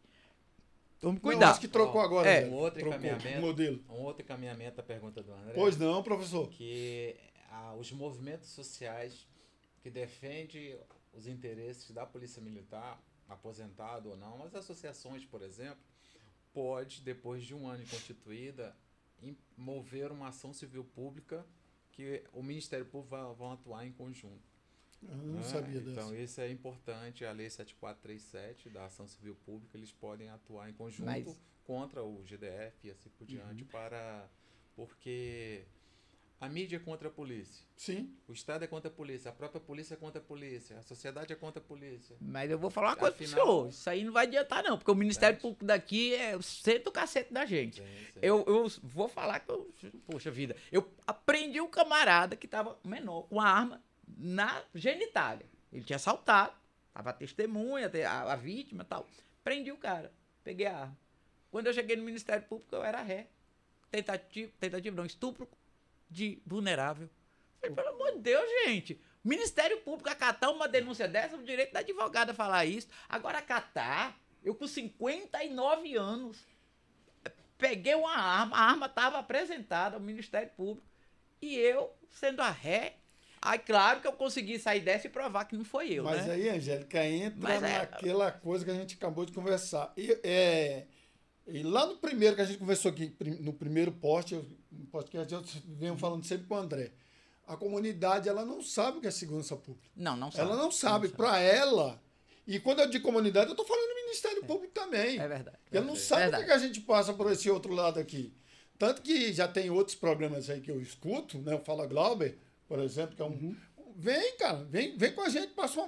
Tome Não, cuidado. acho que trocou agora. É. Zé. Um outro Trocou encaminhamento. o modelo. Um outro encaminhamento da pergunta do André. Pois não, professor. Que os movimentos sociais que defendem os interesses da Polícia Militar, aposentado ou não, as associações, por exemplo, pode, depois de um ano constituída, mover uma ação civil pública que o Ministério Público vão atuar em conjunto. Eu não né? sabia dessa. Então, isso é importante. A Lei 7437 da Ação Civil Pública, eles podem atuar em conjunto Mas- contra o GDF e assim por diante, porque a mídia é contra a polícia, Sim. o Estado é contra a polícia, a própria polícia é contra a polícia, a sociedade é contra a polícia. Mas eu vou falar uma coisa pro Afinal- senhor. Isso aí não vai adiantar, não. Porque o Ministério Público daqui é o centro do cacete da gente. Sim, sim. Eu vou falar que poxa vida, eu aprendi um camarada que tava menor, com uma arma na genitália. Ele tinha assaltado, tava a testemunha, a vítima e tal. Prendi o cara, peguei a arma. Quando eu cheguei no Ministério Público, eu era ré. Tentativa não, estupro de vulnerável. Falei, pelo amor de Deus, gente. O Ministério Público acatar uma denúncia dessa, o direito da advogada falar isso. Agora acatar, eu com 59 anos, peguei uma arma, a arma estava apresentada ao Ministério Público e eu, sendo a ré, aí claro que eu consegui sair dessa e provar que não foi eu, Mas né? aí, Angélica, entra Mas é- naquela coisa que a gente acabou de conversar. E lá no primeiro que a gente conversou aqui, no primeiro podcast, eu venho falando sempre com o André. A comunidade, ela não sabe o que é segurança pública. Não sabe. Ela não sabe. Para ela, e quando eu digo comunidade, eu estou falando do Ministério Público também. É verdade. Ela não sabe o Verdade. que a gente passa por esse outro lado aqui. Tanto que já tem outros problemas aí que eu escuto, né? O Fala Glauber, por exemplo, que é um... Vem, cara, vem com a gente, passa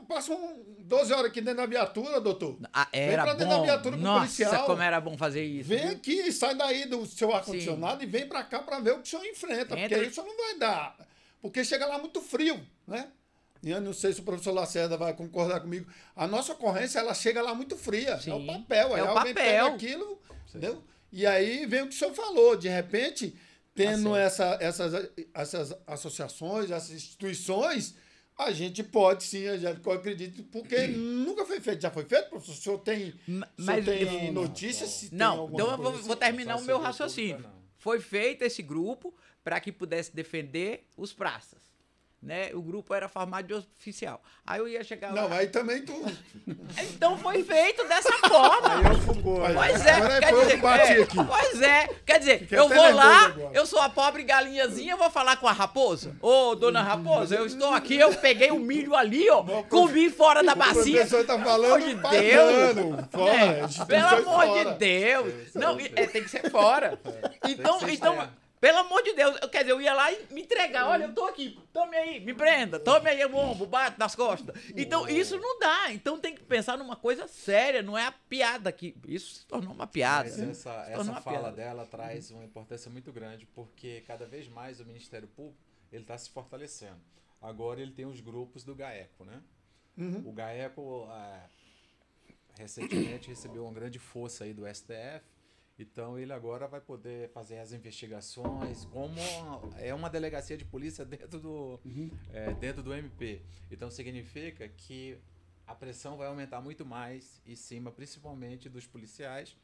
12 horas aqui dentro da viatura, doutor. Era pra dentro da bom. viatura com o Nossa, policial. como era bom fazer isso. Vem viu? aqui, sai daí do seu ar-condicionado e vem pra cá pra ver o que o senhor enfrenta. Porque Entra. aí o senhor não vai dar. Porque chega lá muito frio, né? E eu não sei se o professor Lacerda vai concordar comigo. A nossa ocorrência, ela chega lá muito fria. Sim. É o papel. Aí É o alguém papel. pega aquilo, entendeu? E aí vem o que o senhor falou. De repente, tendo Tá essas associações, essas instituições, A gente pode, sim, Angélica, eu acredito, porque nunca foi feito. Já foi feito, professor? O senhor tem, Mas tem notícias? Se tem não, alguma então eu coisa vou terminar o meu raciocínio. Pública, não. Foi feito esse grupo para que pudesse defender os praças. Né? O grupo era formado de oficial. Aí eu ia chegar Não, lá. aí também tu... Então foi feito dessa forma. Aí eu fugou. Pois é, Agora quer foi eu dizer, que bati aqui. pois é, quer dizer, Fiquei eu até vou lá, nervoso agora. eu sou a pobre galinhazinha, eu vou falar com a raposa. Ô, dona raposa, eu estou aqui, eu peguei o milho ali, ó, comi fora da O bacia. professor tá Pelo amor falando de pagando, Deus. fora, É, instituições pelo amor fora. de Deus. Não, tem que ser fora. Então, ser então, externo. pelo amor de Deus, quer dizer, eu ia lá e me entregar. Olha, eu tô aqui, tome aí, me prenda, tome aí o ombro, bate nas costas. Então, isso não dá. Então, tem que pensar numa coisa séria, não é a piada que. Isso se tornou uma piada. Mas Se essa tornou uma fala piada. dela traz uma importância muito grande, porque cada vez mais o Ministério Público ele está se fortalecendo. Agora ele tem os grupos do GAECO, né? O GAECO recentemente recebeu uma grande força aí do STF, então ele agora vai poder fazer as investigações como é uma delegacia de polícia dentro do MP. Então significa que a pressão vai aumentar muito mais em cima, principalmente dos policiais.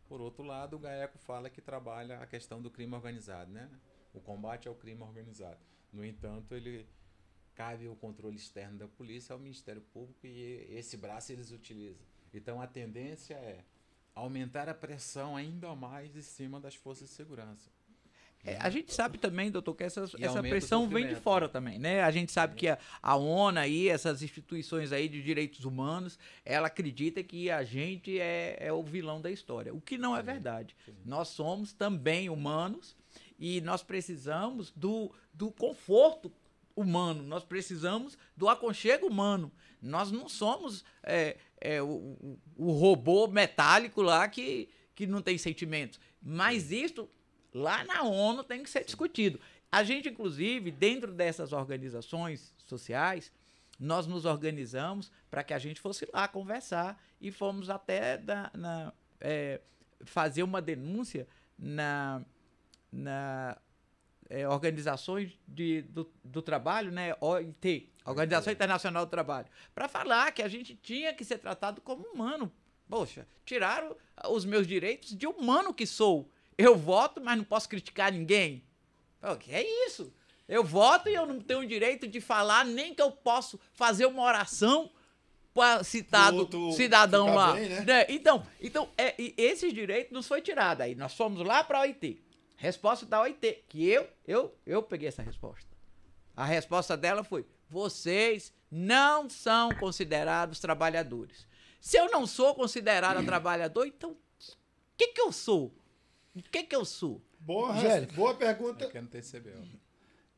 Por outro lado, o GAECO fala que trabalha a questão do crime organizado, né? O combate ao crime organizado. No entanto, ele cabe o controle externo da polícia ao Ministério Público e esse braço eles utilizam. Então a tendência é aumentar a pressão ainda mais em cima das forças de segurança. A gente sabe também, doutor, que essa E aumenta o pressão vem de sofrimento. fora também, né? A gente sabe que a ONU aí, essas instituições aí de direitos humanos, ela acredita que a gente é o vilão da história, o que não é verdade. Nós somos também humanos e nós precisamos do conforto humano, nós precisamos do aconchego humano. Nós não somos o robô metálico lá que não tem sentimentos. Mas isso lá na ONU tem que ser discutido. A gente, inclusive, dentro dessas organizações sociais, nós nos organizamos para que a gente fosse lá conversar e fomos até fazer uma denúncia na organizações do trabalho, né, OIT, Organização Internacional do Trabalho, para falar que a gente tinha que ser tratado como humano. Poxa, tiraram os meus direitos de humano que sou. Eu voto, mas não posso criticar ninguém. O que é isso? Eu voto e eu não tenho o direito de falar, nem que eu posso fazer uma oração para citado cidadão ficar lá. bem, né? Então e esses direitos nos foi tirado. Aí nós fomos lá para a OIT. Resposta da OIT, que eu peguei essa resposta. A resposta dela foi: vocês não são considerados trabalhadores. Se eu não sou considerado trabalhador, então o que eu sou? O que eu sou? Angélica. Boa pergunta. É que não tem CBL.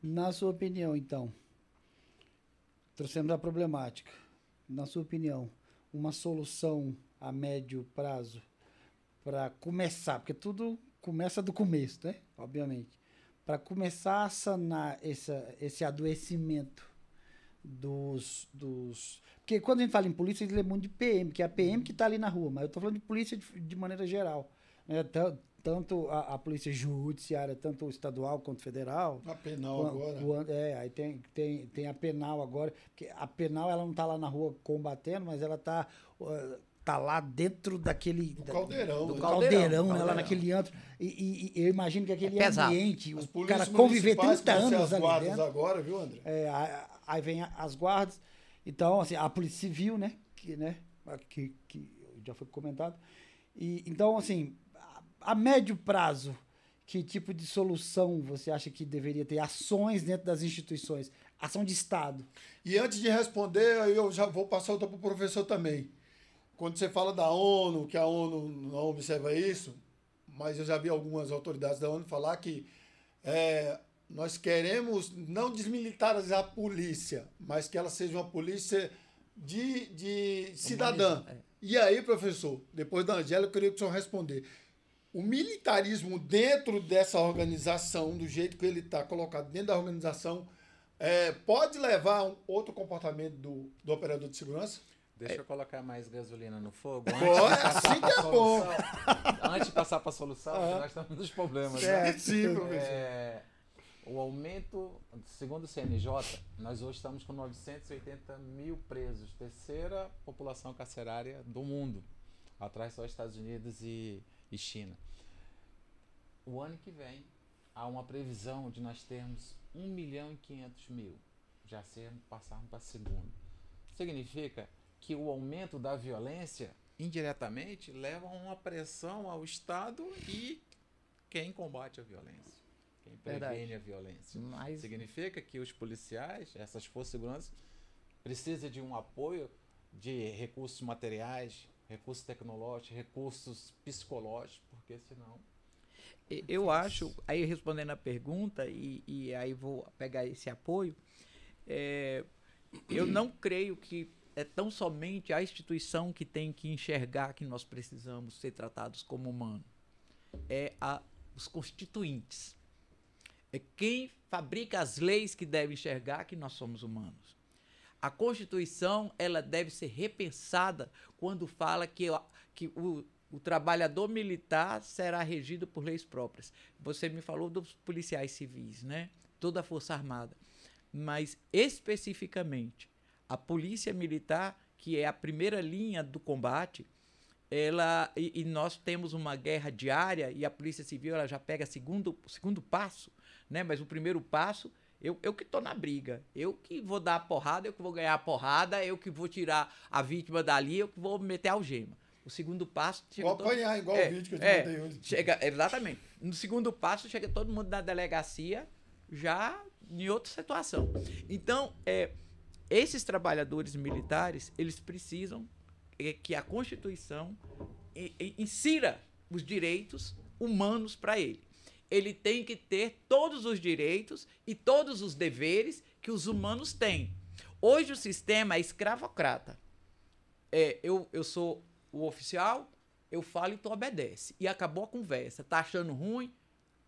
Na sua opinião, então, trouxemos a problemática. Na sua opinião, uma solução a médio prazo para começar, porque tudo começa do começo, né? Obviamente. Para começar a sanar esse adoecimento dos... Porque quando a gente fala em polícia, a gente lembra muito de PM, que é a PM que está ali na rua, mas eu estou falando de polícia de maneira geral. Né? Tanto a polícia judiciária, tanto estadual quanto federal. A penal agora. Aí tem a penal agora, porque a penal ela não está lá na rua combatendo, mas ela está lá dentro daquele... Do caldeirão. Do né? caldeirão, né? Lá naquele antro. E eu imagino que aquele pesado. ambiente, As o polícias cara conviver municipais 30 vão ser anos as ali guardas dentro. agora, viu, André? Aí vem as guardas. Então, assim, a Polícia Civil, né? Que já foi comentado. Então, assim, a médio prazo, que tipo de solução você acha que deveria ter? Ações dentro das instituições, ação de Estado. E antes de responder, aí eu já vou passar outra para o professor também. Quando você fala da ONU, que a ONU não observa isso, mas eu já vi algumas autoridades da ONU falar que nós queremos não desmilitarizar a polícia, mas que ela seja uma polícia de cidadã. E aí, professor, depois da Angélica, eu queria que o senhor responder. O militarismo dentro dessa organização, do jeito que ele está colocado dentro da organização, pode levar a um outro comportamento do operador de segurança? Deixa eu colocar mais gasolina no fogo. Assim que é bom. Antes de passar para a solução, porque nós estamos nos problemas. Sim, professor. O aumento, segundo o CNJ, nós hoje estamos com 980 mil presos, terceira população carcerária do mundo, atrás só Estados Unidos e China. O ano que vem, há uma previsão de nós termos 1.500.000, já passarmos para a segunda. Significa que o aumento da violência, indiretamente, leva a uma pressão ao Estado e quem combate a violência. Quem previne a violência. Mas Significa que os policiais, essas forças de segurança, precisam de um apoio de recursos materiais, recursos tecnológicos, recursos psicológicos, porque senão... eu acho, aí respondendo a pergunta, e aí vou pegar esse apoio, eu não creio que é tão somente a instituição que tem que enxergar que nós precisamos ser tratados como humanos. Os constituintes. É quem fabrica as leis que deve enxergar que nós somos humanos. A Constituição, ela deve ser repensada quando fala que o trabalhador militar será regido por leis próprias. Você me falou dos policiais civis, né? Toda a Força Armada. Mas, especificamente, a Polícia Militar, que é a primeira linha do combate, e nós temos uma guerra diária e a Polícia Civil ela já pega o segundo passo, né? Mas o primeiro passo, eu que estou na briga, eu que vou dar a porrada, eu que vou ganhar a porrada, eu que vou tirar a vítima dali, eu que vou meter a algema. O segundo passo... Vou apanhar igual o vídeo que eu te mandei hoje. Exatamente. No segundo passo, chega todo mundo na delegacia já em outra situação. Então, esses trabalhadores militares, eles precisam que a Constituição insira os direitos humanos para ele. Ele tem que ter todos os direitos e todos os deveres que os humanos têm. Hoje o sistema é escravocrata. Eu sou o oficial, eu falo e tu obedece. E acabou a conversa. Tá achando ruim?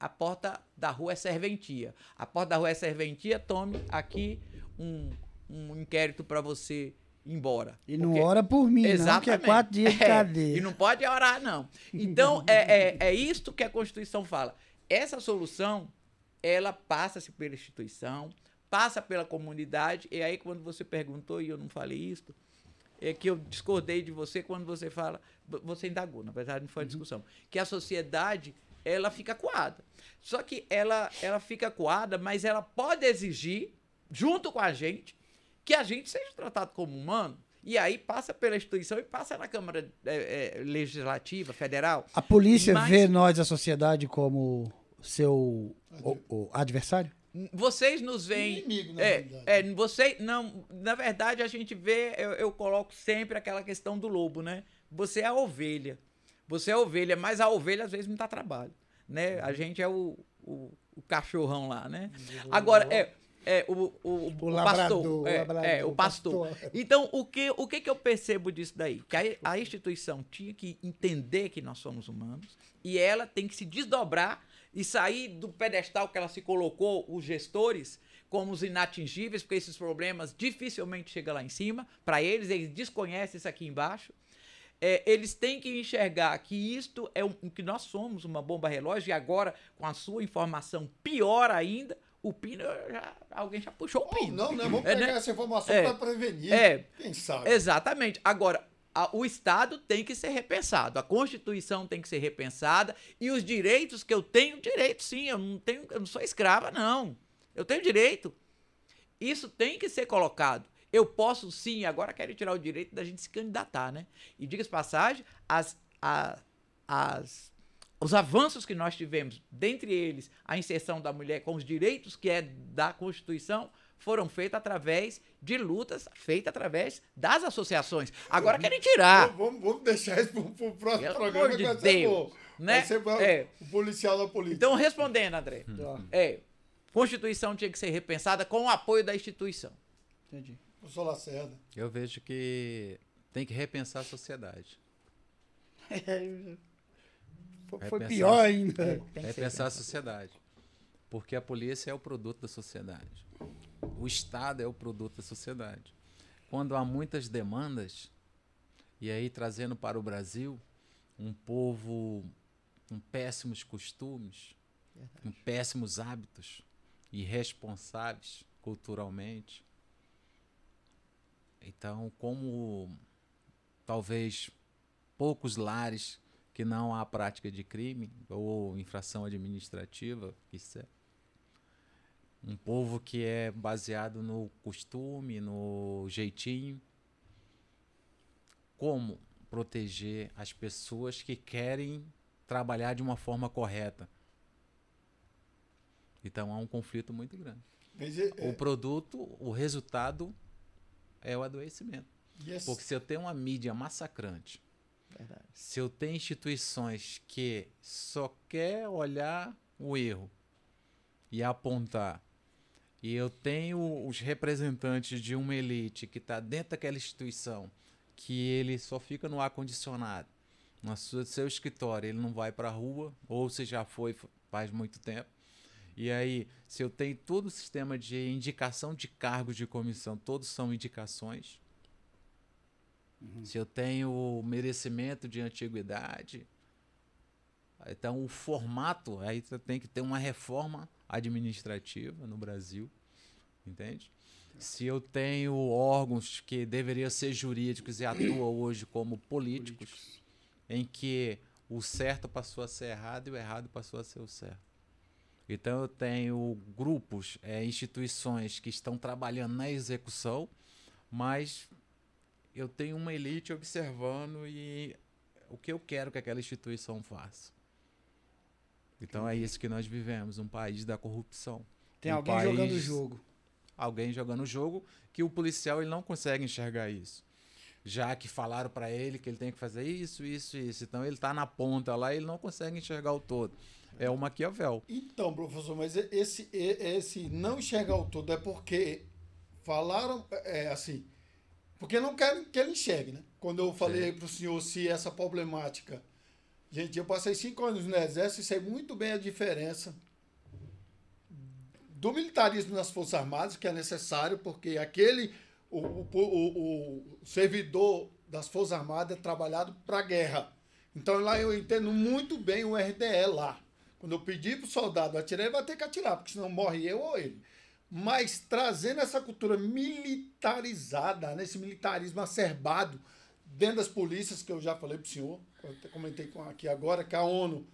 A porta da rua é serventia. A porta da rua é serventia, tome aqui um inquérito para você ir embora. E não ora por mim, não, que é 4 dias de cadeia. E não pode orar, não. Então, é isto que a Constituição fala. Essa solução, ela passa-se pela instituição, passa pela comunidade, e aí quando você perguntou, e eu não falei isso, é que eu discordei de você quando você fala, você indagou, na verdade não foi a discussão, que a sociedade, ela fica acuada. Só que ela fica acuada, mas ela pode exigir, junto com a gente, que a gente seja tratado como humano. E aí passa pela instituição e passa na Câmara Legislativa Federal. A polícia vê nós, a sociedade, como seu o adversário? Vocês nos veem... Inimigo, na verdade. Na verdade, a gente vê, eu coloco sempre aquela questão do lobo, né? Você é a ovelha. Você é a ovelha, mas a ovelha às vezes não dá trabalho, né? A gente é o cachorrão lá, né? Agora, o pastor. Então, o que eu percebo disso daí? Que a instituição tinha que entender que nós somos humanos e ela tem que se desdobrar e sair do pedestal que ela se colocou, os gestores, como os inatingíveis, porque esses problemas dificilmente chegam lá em cima. Para eles desconhecem isso aqui embaixo. Eles têm que enxergar que isto que nós somos uma bomba relógio e agora, com a sua informação pior ainda, o pino, alguém já puxou o pino. Não, vamos pegar essa informação para prevenir. Quem sabe? Exatamente. Agora, o Estado tem que ser repensado, a Constituição tem que ser repensada e os direitos que eu tenho, sim, eu não sou escrava, não. Eu tenho direito. Isso tem que ser colocado. Eu posso sim, agora quero tirar o direito da gente se candidatar, né? E diga-se passagem, os avanços que nós tivemos, dentre eles a inserção da mulher com os direitos que é da Constituição, foram feitos através de lutas, feitas através das associações. Agora querem tirar. Vamos deixar isso para o próximo programa. Pelo amor de Deus, né? Vai ser o policial da política. Então, respondendo, André, Constituição tinha que ser repensada com o apoio da instituição. Entendi. Professor Lacerda. Eu vejo que tem que repensar a sociedade. Foi pior ainda. Repensar a sociedade. Porque a polícia é o produto da sociedade. O Estado é o produto da sociedade. Quando há muitas demandas, e aí trazendo para o Brasil um povo com péssimos costumes, com péssimos hábitos, irresponsáveis culturalmente. Então, como talvez poucos lares que não há prática de crime ou infração administrativa, isso é um povo que é baseado no costume, no jeitinho. Como proteger as pessoas que querem trabalhar de uma forma correta? Então há um conflito muito grande. O produto, o resultado é o adoecimento. Porque se eu tenho uma mídia massacrante, Verdade. se eu tenho instituições que só quer olhar o erro e apontar, e eu tenho os representantes de uma elite que está dentro daquela instituição, que ele só fica no ar-condicionado, no seu escritório, ele não vai para a rua, ou se já foi faz muito tempo. E aí, se eu tenho todo o sistema de indicação de cargos de comissão, todos são indicações. Se eu tenho merecimento de antiguidade, então o formato, aí você tem que ter uma reforma administrativa no Brasil, entende? Se eu tenho órgãos que deveriam ser jurídicos e atuam hoje como políticos, em que o certo passou a ser errado e o errado passou a ser o certo. Então eu tenho grupos, instituições que estão trabalhando na execução, mas eu tenho uma elite observando e o que eu quero que aquela instituição faça. Então é isso que nós vivemos, um país da corrupção. Tem alguém jogando o jogo. Alguém jogando o jogo que o policial ele não consegue enxergar isso. Já que falaram para ele que ele tem que fazer isso, isso, isso. Então ele está na ponta lá e ele não consegue enxergar o todo. É o Maquiavel. Então, professor, mas esse não enxergar o todo é porque falaram assim, porque não querem que ele enxergue, né? Quando eu falei para o senhor se essa problemática... Gente, eu passei 5 anos no Exército e sei muito bem a diferença do militarismo nas Forças Armadas, que é necessário, porque o servidor das Forças Armadas é trabalhado para a guerra. Então lá eu entendo muito bem o RDE lá. Quando eu pedi para o soldado atirar, ele vai ter que atirar, porque senão morre eu ou ele. Mas trazendo essa cultura militarizada, né, esse militarismo acerbado dentro das polícias, que eu já falei para o senhor, eu até comentei aqui agora, que a ONU,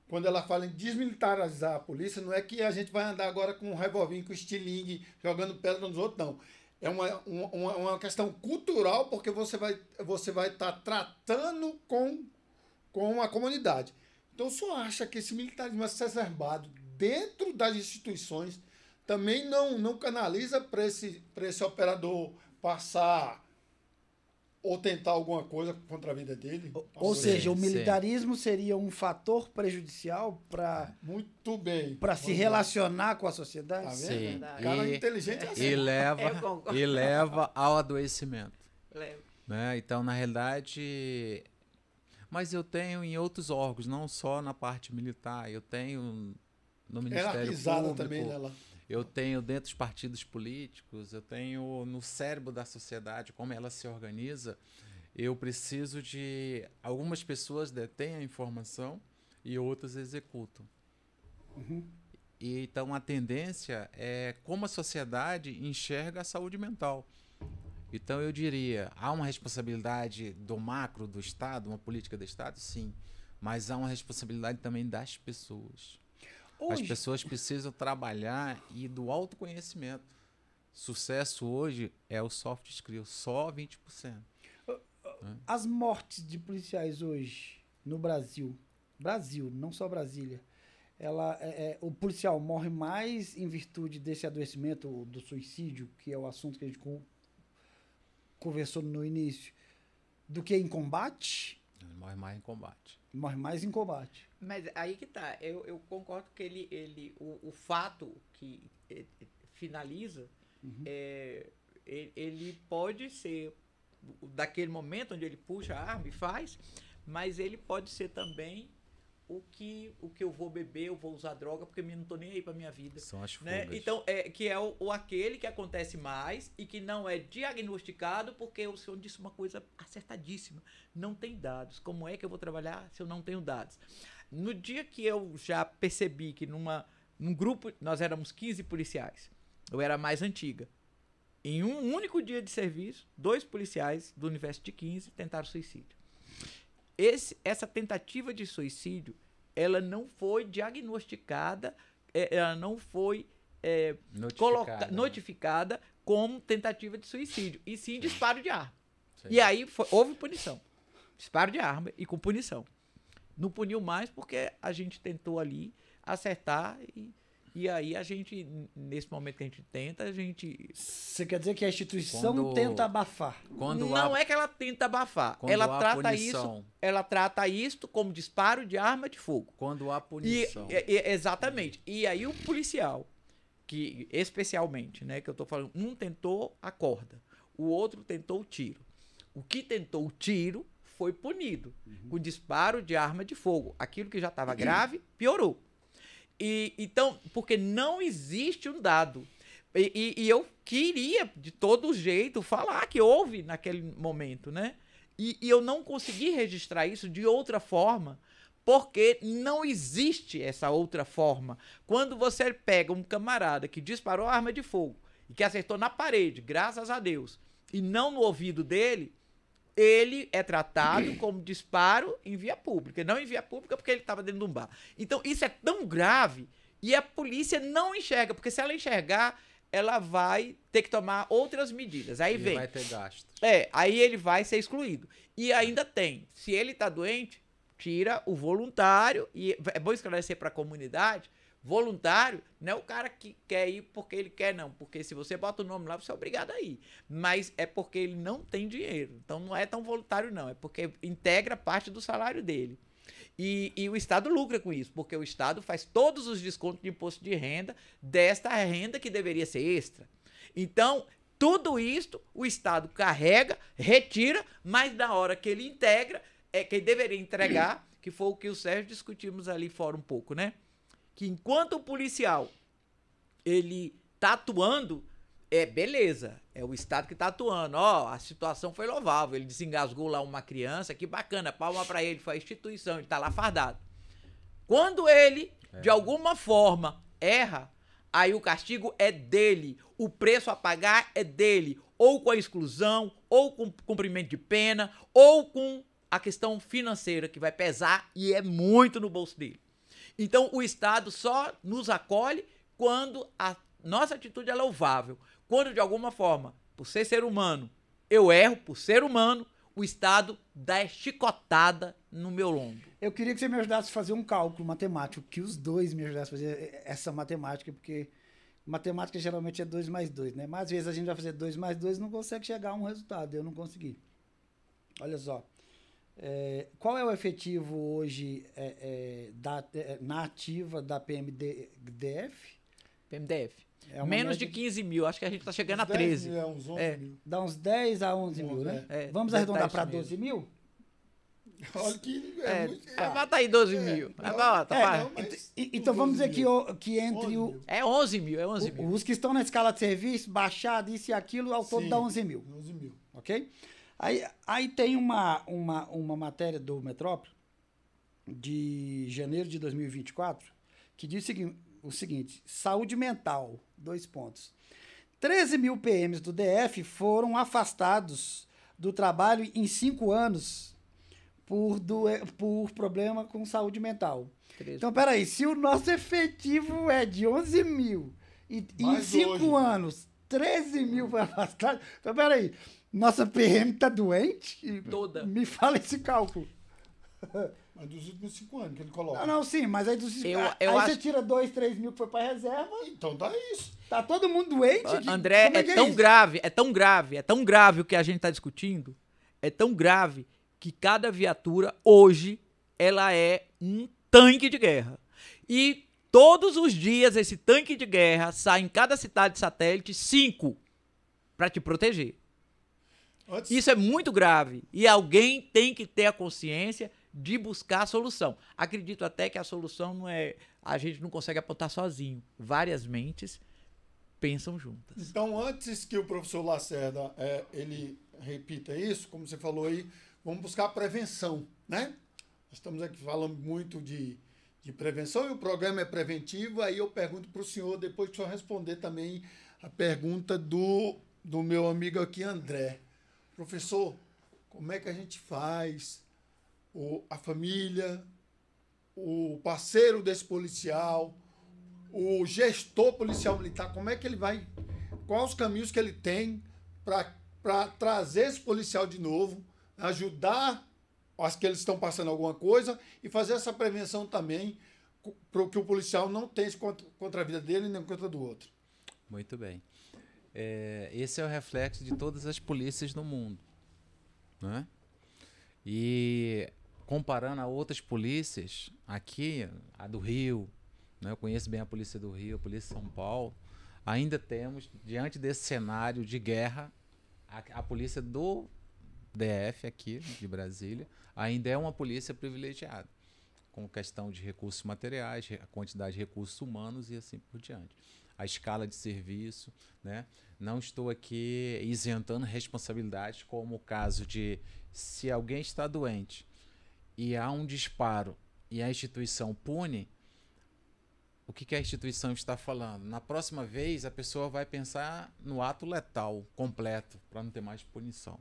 quando ela fala em desmilitarizar a polícia, não é que a gente vai andar agora com um revolvinho, com estilingue, jogando pedra nos outros, não. É uma questão cultural, porque você vai estar tratando com a comunidade. Então, o senhor acha que esse militarismo exacerbado dentro das instituições também não canaliza para esse operador passar ou tentar alguma coisa contra a vida dele? Ou seja, o militarismo seria um fator prejudicial para muito bem para se relacionar com a sociedade? Tá vendo? Sim. Cara inteligente é assim. E leva ao adoecimento. Leva. Né? Então, na realidade... Mas eu tenho em outros órgãos, não só na parte militar. Eu tenho no Ministério Público. Também, né, lá. Eu tenho dentro dos partidos políticos, eu tenho no cérebro da sociedade, como ela se organiza. Eu preciso de... Algumas pessoas detêm a informação e outras executam. E, então, a tendência é como a sociedade enxerga a saúde mental. Então, eu diria, há uma responsabilidade do macro do Estado, uma política do Estado? Sim. Mas há uma responsabilidade também das pessoas. As pessoas precisam trabalhar e do autoconhecimento. Sucesso hoje é o soft skill, só 20%. As mortes de policiais hoje no Brasil, não só Brasília, o policial morre mais em virtude desse adoecimento do suicídio, que é o assunto que a gente conversou no início, do que em combate? Ele morre mais em combate. Morre mais em combate. Mas aí que tá, eu concordo que o fato que finaliza, ele pode ser daquele momento onde ele puxa a arma e faz, mas ele pode ser também o que eu vou beber, eu vou usar droga, porque eu não tô nem aí pra minha vida. São as né? fugas. Então, que é aquele que acontece mais e que não é diagnosticado, porque o senhor disse uma coisa acertadíssima. Não tem dados. Como é que eu vou trabalhar se eu não tenho dados? No dia que eu já percebi que numa Num grupo, nós éramos 15 policiais. Eu era a mais antiga. Em um único dia de serviço, 2 policiais do universo de 15 tentaram suicídio. Essa tentativa de suicídio, ela não foi diagnosticada, ela não foi notificada como tentativa de suicídio, e sim disparo de arma. Sim. E aí houve punição. Disparo de arma e com punição. Não puniu mais porque a gente tentou ali acertar e aí a gente, nesse momento que a gente tenta, a gente... Você quer dizer que a instituição Quando- tenta abafar? Não é que ela tenta abafar. Quando Ela há punição. ela trata isso como disparo de arma de fogo. Quando há punição. Exatamente. E aí o policial, que especialmente, né, que eu tô falando, um tentou a corda, o outro tentou o tiro. O que tentou o tiro foi punido com disparo de arma de fogo. Aquilo que já estava grave, piorou. Então, porque não existe um dado. E eu queria, de todo jeito, falar que houve naquele momento, né? E eu não consegui registrar isso de outra forma, porque não existe essa outra forma. Quando você pega um camarada que disparou arma de fogo e que acertou na parede, graças a Deus, e não no ouvido dele, ele é tratado como disparo em via pública. Não em via pública porque ele estava dentro de um bar. Então, isso é tão grave e a polícia não enxerga, porque se ela enxergar, ela vai ter que tomar outras medidas. Aí Ele vai ter gasto. aí ele vai ser excluído. E ainda tem, se ele está doente, tira o voluntário, e é bom esclarecer para a comunidade, voluntário não é o cara que quer ir porque ele quer, não. Porque se você bota o nome lá, você é obrigado a ir. Mas é porque ele não tem dinheiro. Então não é tão voluntário, não. É porque integra parte do salário dele. E o Estado lucra com isso, porque o Estado faz todos os descontos de imposto de renda desta renda que deveria ser extra. Então, tudo isso o Estado carrega, retira, mas na hora que ele integra, é quem deveria entregar, que foi o que o Sérgio discutimos ali fora um pouco, né? Que enquanto o policial ele tá atuando, beleza, é o Estado que tá atuando. Ó, a situação foi louvável, ele desengasgou lá uma criança, que bacana, palma pra ele, foi a instituição, ele tá lá fardado. Quando ele, de alguma forma, erra, aí o castigo é dele, o preço a pagar é dele, ou com a exclusão, ou com cumprimento de pena, ou com a questão financeira, que vai pesar e é muito no bolso dele. Então, o Estado só nos acolhe quando a nossa atitude é louvável. Quando, de alguma forma, por ser humano, eu erro por ser humano, o Estado dá chicotada no meu lombo. Eu queria que você me ajudasse a fazer um cálculo matemático, que os dois me ajudassem a fazer essa matemática, porque matemática geralmente é 2 mais 2, né? Mas às vezes a gente vai fazer 2 mais 2 e não consegue chegar a um resultado. Eu não consegui. Olha só. Qual é o efetivo hoje na ativa da PMDF? PMDF. É uma Menos média de 15 mil, acho que a gente está chegando a Uns 10 13. mil, uns 11 mil. Dá uns 10 a 11 mil, né? Vamos deve arredondar tá para isso 12 mil? Olha que muito. Bota aí 12 mil. não, mas Então vamos dizer que entre 11 mil. É 11 mil, é 11 mil. os que estão na escala de serviço, baixado, isso e aquilo, ao todo Sim, dá 11 mil. 11 mil. Ok? Aí tem uma matéria do Metrópole, de janeiro de 2024, que diz o seguinte: saúde mental, 2 pontos. 13 mil PMs do DF foram afastados do trabalho em 5 anos por problema com saúde mental. 13. Então, peraí, se o nosso efetivo é de 11 mil e em Mais 5 hoje. anos 13 mil foi afastado, então peraí, nossa PM tá doente? Toda. Me fala esse cálculo. Mas dos últimos 5 anos que ele coloca. Não, sim, mas aí, Eu você acho- tira 2, 3 mil que foi pra reserva, Então dá isso. tá todo mundo doente. André, Como é que tão isso? grave, é tão grave, é tão grave o que a gente está discutindo, é tão grave que cada viatura hoje ela é um tanque de guerra. E todos os dias esse tanque de guerra sai em cada cidade satélite 5 para te proteger. Antes, Isso é muito grave e alguém tem que ter a consciência de buscar a solução. Acredito até que a solução não é... A gente não consegue apontar sozinho. Várias mentes pensam juntas. Então, antes que o professor Lacerda ele repita isso, como você falou aí, vamos buscar a prevenção, né? Nós estamos aqui falando muito de de prevenção e o programa é preventivo. Aí eu pergunto para o senhor, depois que o senhor responder também a pergunta do meu amigo aqui, André. Professor, como é que a gente faz a família, o parceiro desse policial, o gestor policial militar, como é que ele vai, quais os caminhos que ele tem para trazer esse policial de novo, ajudar as que eles estão passando alguma coisa e fazer essa prevenção também para que o policial não tenha contra a vida dele nem contra a do outro. Muito bem. Esse é o reflexo de todas as polícias no mundo, né? E comparando a outras polícias, aqui, a do Rio, né? Eu conheço bem a polícia do Rio, a polícia de São Paulo, ainda temos, diante desse cenário de guerra, a polícia do DF aqui, de Brasília, ainda é uma polícia privilegiada, com questão de recursos materiais, a quantidade de recursos humanos e assim por diante. A escala de serviço, né? Não estou aqui isentando responsabilidades, como o caso de se alguém está doente e há um disparo e a instituição pune, o que a instituição está falando? Na próxima vez, a pessoa vai pensar no ato letal completo, para não ter mais punição.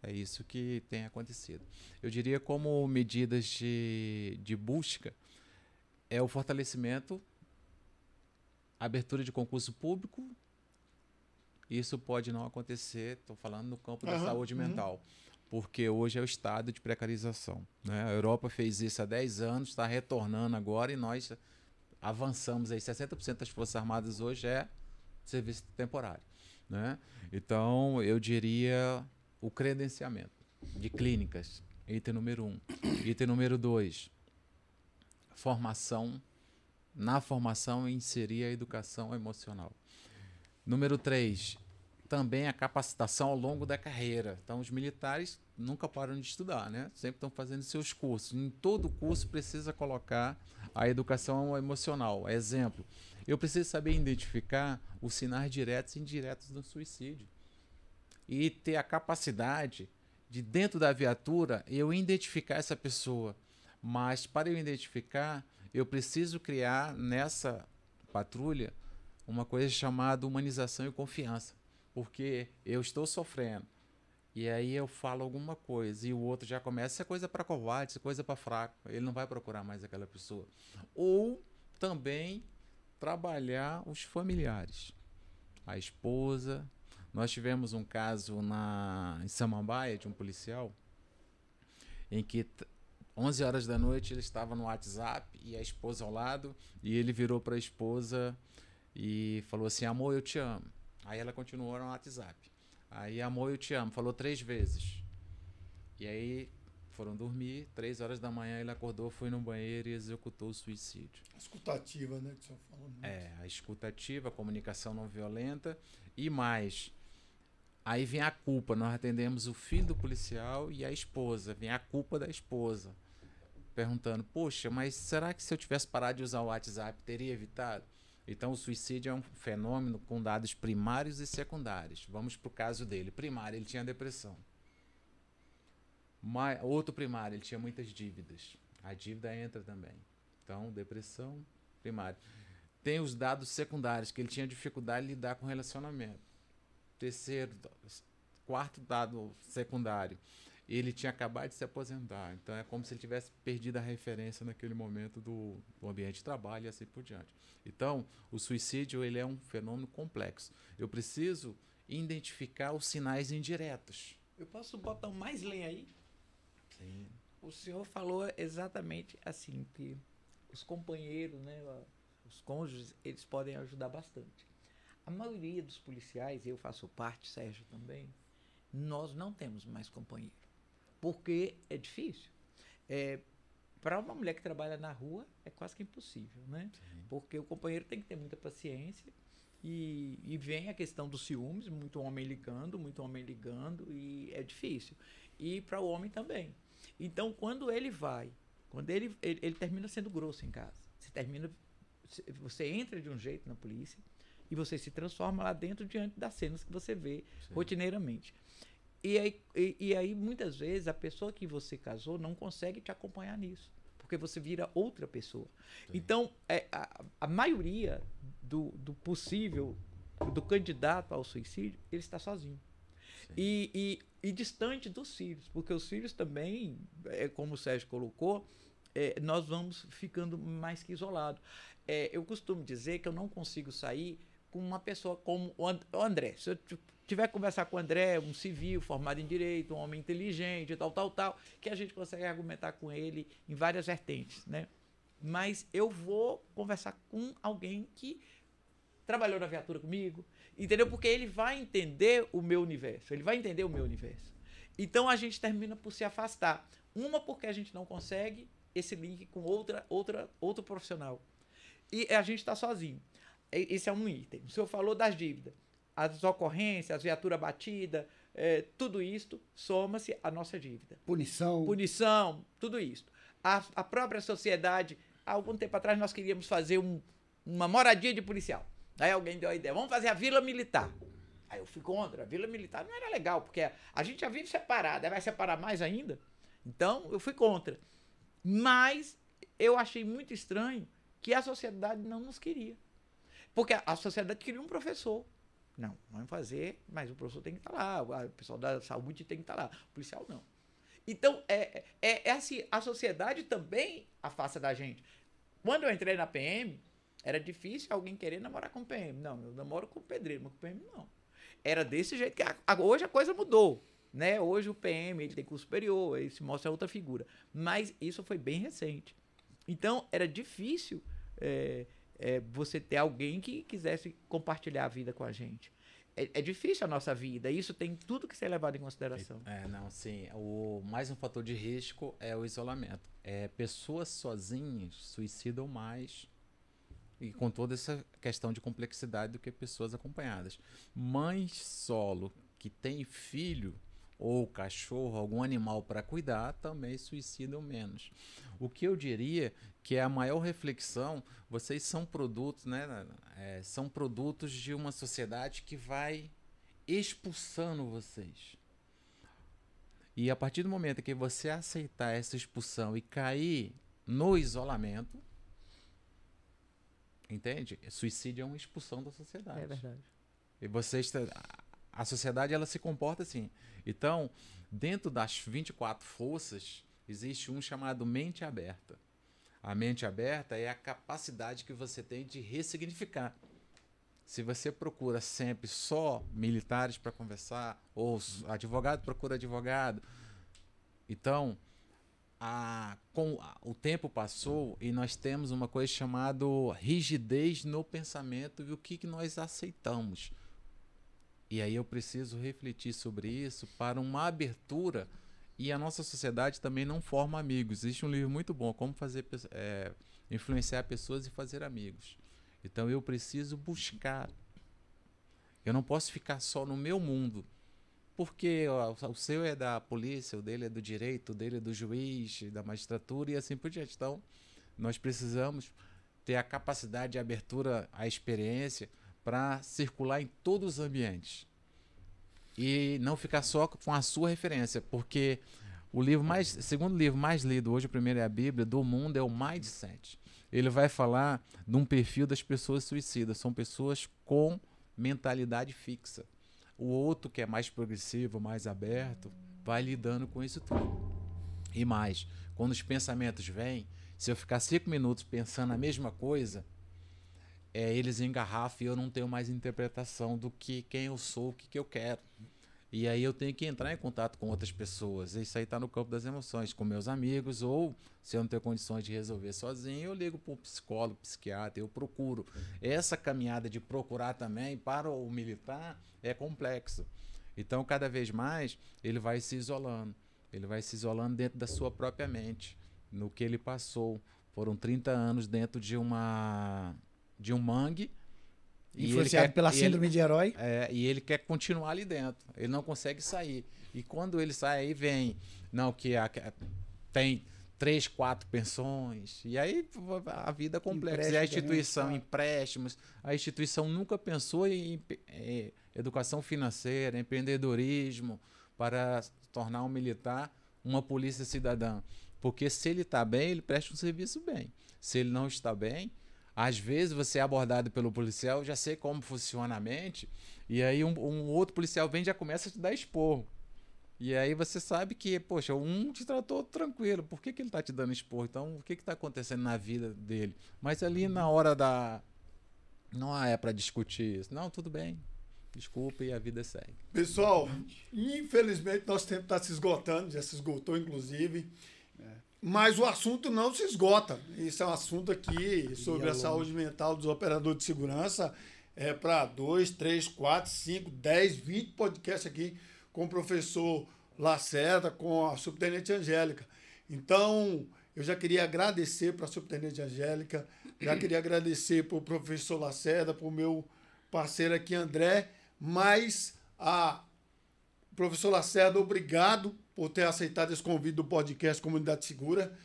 É isso que tem acontecido. Eu diria, como medidas de busca, é o fortalecimento, abertura de concurso público. Isso pode não acontecer, estou falando no campo da saúde mental, porque hoje é o estado de precarização, né? A Europa fez isso há 10 anos, está retornando agora e nós avançamos aí. 60% das Forças Armadas hoje é serviço temporário, né? Então, eu diria o credenciamento de clínicas, item número 1. Item número 2, formação. Na formação, inserir a educação emocional. Número 3, também a capacitação ao longo da carreira. Então, os militares nunca param de estudar, né? Sempre estão fazendo seus cursos. Em todo curso precisa colocar a educação emocional. Exemplo, eu preciso saber identificar os sinais diretos e indiretos do suicídio. E ter a capacidade de, dentro da viatura, eu identificar essa pessoa. Mas, para eu identificar, eu preciso criar nessa patrulha uma coisa chamada humanização e confiança. Porque eu estou sofrendo. E aí eu falo alguma coisa e o outro já começa, isso é coisa para covarde, isso é coisa para fraco. Ele não vai procurar mais aquela pessoa. Ou também trabalhar os familiares. A esposa. Nós tivemos um caso em Samambaia, de um policial, em que 11 horas da noite ele estava no WhatsApp e a esposa ao lado, e ele virou para a esposa e falou assim: amor, eu te amo. Aí ela continuou no WhatsApp. Aí, amor, eu te amo. Falou 3 vezes. E aí foram dormir. 3 horas da manhã ele acordou, foi no banheiro e executou o suicídio. A escutativa, né? Que o senhor falou muito. A escutativa, a comunicação não violenta e mais. Aí vem a culpa. Nós atendemos o filho do policial e a esposa. Vem a culpa da esposa. Perguntando, poxa, mas será que se eu tivesse parado de usar o WhatsApp, teria evitado? Então, o suicídio é um fenômeno com dados primários e secundários. Vamos para o caso dele. Primário, ele tinha depressão. Outro primário, ele tinha muitas dívidas. A dívida entra também. Então, depressão, primário. Tem os dados secundários, que ele tinha dificuldade de lidar com relacionamento. Terceiro, quarto dado secundário, ele tinha acabado de se aposentar. Então, é como se ele tivesse perdido a referência naquele momento do ambiente de trabalho e assim por diante. Então, o suicídio ele é um fenômeno complexo. Eu preciso identificar os sinais indiretos. Eu posso botar mais lenha aí? Sim. O senhor falou exatamente assim, que os companheiros, né, os cônjuges, eles podem ajudar bastante. A maioria dos policiais, eu faço parte, Sérgio também, nós não temos mais companheiro. Porque é difícil. Para uma mulher que trabalha na rua, é quase que impossível, né? Sim. Porque o companheiro tem que ter muita paciência e vem a questão dos ciúmes, muito homem ligando, e é difícil. E para o homem também. Então, quando ele vai, quando ele termina sendo grosso em casa. Você entra de um jeito na polícia e você se transforma lá dentro diante das cenas que você vê rotineiramente. E aí, muitas vezes, a pessoa que você casou não consegue te acompanhar nisso. porque você vira outra pessoa. Então, a maioria do possível, do candidato ao suicídio, ele está sozinho. E distante dos filhos, porque os filhos também, como o Sérgio colocou, nós vamos ficando mais que isolados. Eu costumo dizer que eu não consigo sair com uma pessoa como o André. Se eu tiver que conversar com o André, um civil formado em direito, um homem inteligente, tal, que a gente consegue argumentar com ele em várias vertentes, né? Mas eu vou conversar com alguém que trabalhou na viatura comigo, entendeu? Porque ele vai entender o meu universo, Então a gente termina por se afastar. Uma porque a gente não consegue esse link com outro profissional. E a gente está sozinho. Esse é um item. O senhor falou das dívidas. As ocorrências, a viatura batida, tudo isso soma-se à nossa dívida. Punição, tudo isso. A própria sociedade, há algum tempo atrás nós queríamos fazer uma moradia de policial. Aí alguém deu a ideia, vamos fazer a Vila Militar. Aí eu fui contra, a Vila Militar não era legal, porque a gente já vive separado, aí vai separar mais ainda. Então eu fui contra. Mas eu achei muito estranho que a sociedade não nos queria. Porque a sociedade queria um professor. Não, vamos fazer, mas o professor tem que estar lá, o pessoal da saúde tem que estar lá, o policial não. Então, assim, a sociedade também afasta da gente. Quando eu entrei na PM, era difícil alguém querer namorar com o PM. Não, eu namoro com o pedreiro, mas com o PM não. Era desse jeito que hoje a coisa mudou, né? Hoje o PM, ele tem curso superior, ele se mostra outra figura. Mas isso foi bem recente. Então, era difícil você ter alguém que quisesse compartilhar a vida com a gente. É difícil a nossa vida, isso tem tudo que ser levado em consideração. Mais um fator de risco é o isolamento. Pessoas sozinhas suicidam mais, e com toda essa questão de complexidade, do que pessoas acompanhadas. Mães solo que têm filho ou cachorro, algum animal para cuidar, também suicidam menos. O que eu diria que é a maior reflexão, vocês são produtos, né? São produtos de uma sociedade que vai expulsando vocês. E a partir do momento que você aceitar essa expulsão e cair no isolamento, entende? Suicídio é uma expulsão da sociedade. É verdade. E a sociedade, ela se comporta assim. Então, dentro das 24 forças, existe um chamado mente aberta. A mente aberta é a capacidade que você tem de ressignificar. Se você procura sempre só militares para conversar, ou advogado procura advogado, então, o tempo passou e nós temos uma coisa chamada rigidez no pensamento e o que nós aceitamos. E aí eu preciso refletir sobre isso para uma abertura. E a nossa sociedade também não forma amigos. Existe um livro muito bom, Como Influenciar Pessoas e Fazer Amigos. Então eu preciso buscar. Eu não posso ficar só no meu mundo. Porque o seu é da polícia, o dele é do direito, o dele é do juiz, da magistratura e assim por diante. Então nós precisamos ter a capacidade de abertura à experiência para circular em todos os ambientes. E não ficar só com a sua referência, porque segundo livro mais lido hoje, o primeiro é a Bíblia, do mundo, é o Mindset. Ele vai falar de um perfil das pessoas suicidas. São pessoas com mentalidade fixa. O outro, que é mais progressivo, mais aberto, vai lidando com isso tudo. E mais, quando os pensamentos vêm, se eu ficar 5 minutos pensando a mesma coisa, eles engarrafam e eu não tenho mais interpretação do que quem eu sou, o que eu quero. E aí eu tenho que entrar em contato com outras pessoas. Isso aí está no campo das emoções, com meus amigos, ou se eu não tenho condições de resolver sozinho, eu ligo para um psicólogo, psiquiatra, eu procuro. Essa caminhada de procurar também para o militar é complexo. Então, cada vez mais, ele vai se isolando. Ele vai se isolando dentro da sua própria mente, no que ele passou. Foram 30 anos dentro de um mangue. Influenciado pela síndrome de herói. E ele quer continuar ali dentro. Ele não consegue sair. E quando ele sai, aí vem... tem 3, 4 pensões. E aí a vida complexa. E a instituição, empréstimos. A instituição nunca pensou em educação financeira, empreendedorismo, para tornar um militar uma polícia cidadã. Porque se ele está bem, ele presta um serviço bem. Se ele não está bem, às vezes você é abordado pelo policial, já sei como funciona a mente, e aí um outro policial vem e já começa a te dar esporro. E aí você sabe que, poxa, um te tratou tranquilo, por que ele está te dando esporro? Então, o que está acontecendo na vida dele? Mas ali na hora da... Não é para discutir isso. Não, tudo bem. Desculpa e a vida segue. Pessoal, infelizmente nosso tempo está se esgotando, já se esgotou inclusive, mas o assunto não se esgota. Esse é um assunto aqui sobre a saúde mental dos operadores de segurança, para 2, 3, 4, 5, 10, 20 podcasts aqui com o professor Lacerda, com a subtenente Angélica. Então, eu já queria agradecer para a subtenente Angélica, já queria agradecer para o professor Lacerda, para o meu parceiro aqui, André, mas professor Lacerda, obrigado por ter aceitado esse convite do podcast Comunidade Segura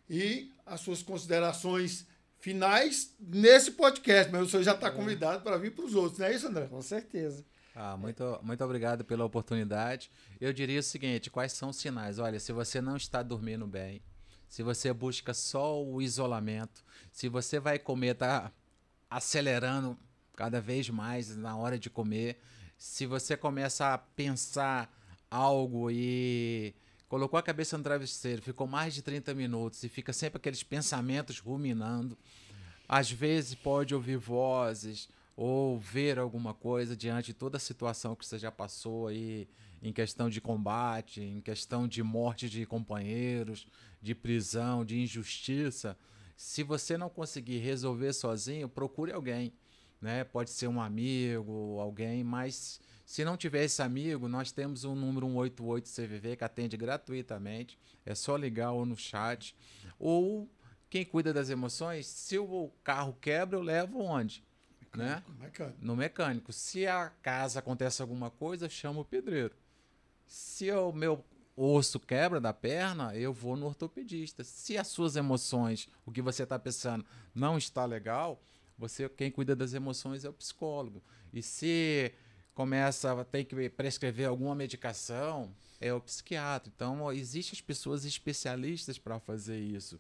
e as suas considerações finais nesse podcast, mas o senhor já está convidado para vir para os outros, não é isso, André? Com certeza. Muito obrigado pela oportunidade. Eu diria o seguinte, quais são os sinais? Olha, se você não está dormindo bem, se você busca só o isolamento, se você vai comer, está acelerando cada vez mais na hora de comer, se você começa a pensar algo e colocou a cabeça no travesseiro, ficou mais de 30 minutos e fica sempre aqueles pensamentos ruminando, às vezes pode ouvir vozes ou ver alguma coisa diante de toda a situação que você já passou aí, em questão de combate, em questão de morte de companheiros, de prisão, de injustiça. Se você não conseguir resolver sozinho, procure alguém, né? Pode ser um amigo, alguém, mas se não tiver esse amigo, nós temos um número 188 CVV que atende gratuitamente, é só ligar ou no chat. Ou quem cuida das emoções, se o carro quebra, eu levo onde? Né? No mecânico. Se a casa acontece alguma coisa, eu chamo o pedreiro. Se o meu osso quebra da perna, eu vou no ortopedista. Se as suas emoções, o que você está pensando, não está legal, quem cuida das emoções é o psicólogo. E se começa a ter que prescrever alguma medicação, é o psiquiatra. Então, existem as pessoas especialistas para fazer isso.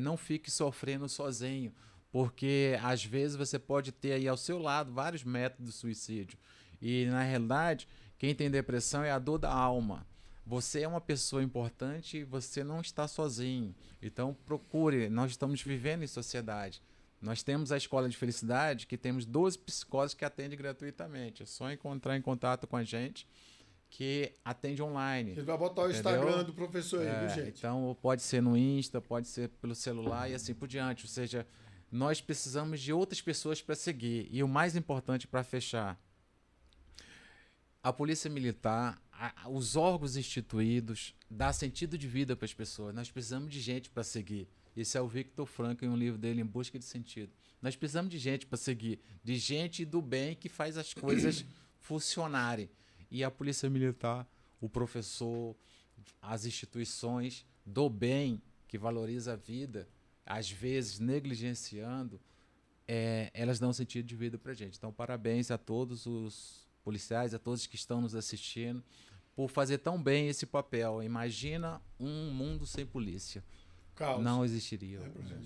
Não fique sofrendo sozinho, porque às vezes você pode ter aí ao seu lado vários métodos de suicídio. E, na realidade, quem tem depressão é a dor da alma. Você é uma pessoa importante e você não está sozinho. Então, procure. Nós estamos vivendo em sociedade. Nós temos a Escola de Felicidade, que temos 12 psicólogos que atendem gratuitamente. É só entrar em contato com a gente, que atende online. A gente vai botar o Instagram do professor aí, viu, gente? Então, pode ser no Insta, pode ser pelo celular e assim por diante. Ou seja, nós precisamos de outras pessoas para seguir. E o mais importante, para fechar, a Polícia Militar, os órgãos instituídos, dá sentido de vida para as pessoas. Nós precisamos de gente para seguir. Esse é o Victor Frankl, em um livro dele, Em Busca de Sentido. Nós precisamos de gente para seguir, de gente do bem que faz as coisas funcionarem. E a Polícia Militar, o professor, as instituições do bem, que valoriza a vida, às vezes negligenciando, elas dão sentido de vida para a gente. Então, parabéns a todos os policiais, a todos que estão nos assistindo, por fazer tão bem esse papel. Imagina um mundo sem polícia. Caos. Não existiria.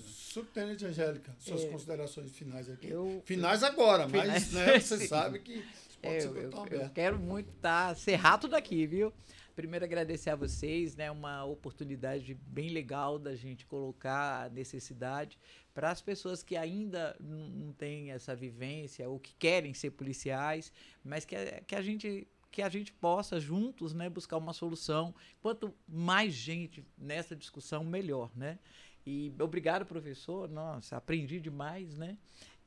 Subtenente Angélica, suas considerações finais aqui. Finais agora, mas né, você sabe que pode ser tão aberto. Eu quero muito ser rato daqui, viu? Primeiro, agradecer a vocês, né? Uma oportunidade bem legal da gente colocar a necessidade para as pessoas que ainda não têm essa vivência ou que querem ser policiais, mas que a gente possa juntos, né, buscar uma solução. Quanto mais gente nessa discussão, melhor, né? E obrigado, professor. Nossa, aprendi demais, né?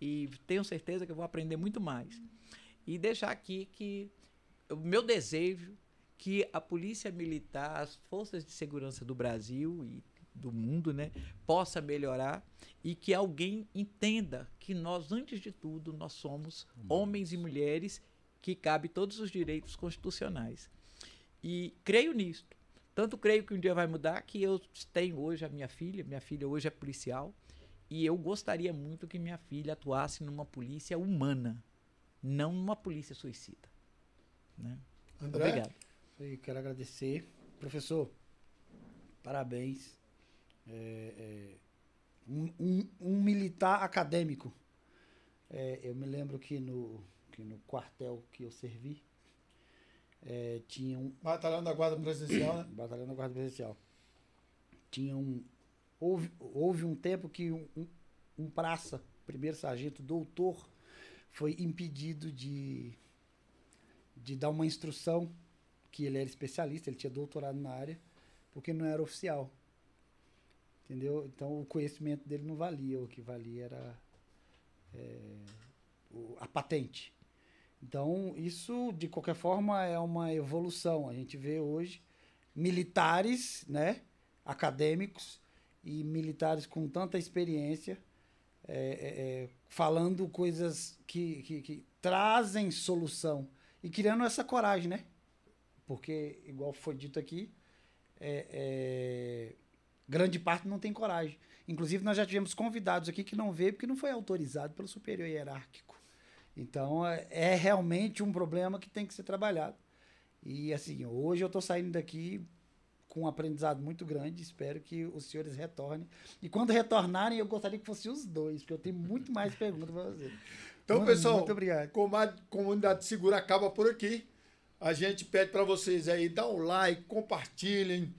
E tenho certeza que eu vou aprender muito mais. E deixar aqui que o meu desejo que a Polícia Militar, as forças de segurança do Brasil e do mundo, né, possa melhorar e que alguém entenda que nós, antes de tudo, nós somos homens e mulheres que cabe todos os direitos constitucionais. E creio nisto. Tanto creio que um dia vai mudar, que eu tenho hoje a minha filha hoje é policial, e eu gostaria muito que minha filha atuasse numa polícia humana, não numa polícia suicida. Né? André? Obrigado. Eu quero agradecer. Professor, parabéns. um militar acadêmico. Eu me lembro que no quartel que eu servi, tinha um... Batalhão da Guarda Presidencial, né? Batalhão da Guarda Presidencial. Tinha houve um tempo que um praça, primeiro sargento, doutor, foi impedido de dar uma instrução, que ele era especialista, ele tinha doutorado na área, porque não era oficial. Entendeu? Então o conhecimento dele não valia, o que valia era a patente. Então isso, de qualquer forma, é uma evolução. A gente vê hoje militares, né, acadêmicos e militares com tanta experiência falando coisas que trazem solução e criando essa coragem, né? Porque, igual foi dito aqui, grande parte não tem coragem. Inclusive, nós já tivemos convidados aqui que não veio porque não foi autorizado pelo superior hierárquico. Então, é realmente um problema que tem que ser trabalhado. E, assim, hoje eu estou saindo daqui com um aprendizado muito grande. Espero que os senhores retornem. E quando retornarem, eu gostaria que fossem os dois, porque eu tenho muito mais perguntas para fazer. Então, pessoal, muito obrigado. Como a Comunidade Segura acaba por aqui, a gente pede para vocês aí, dar um like, compartilhem,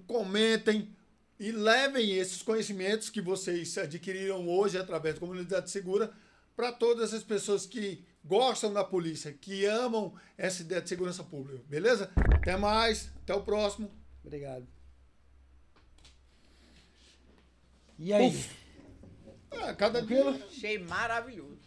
comentem e levem esses conhecimentos que vocês adquiriram hoje através da Comunidade Segura para todas as pessoas que gostam da polícia, que amam essa ideia de segurança pública. Beleza? Até mais, até o próximo. Obrigado. E aí? Cada dia... Achei maravilhoso.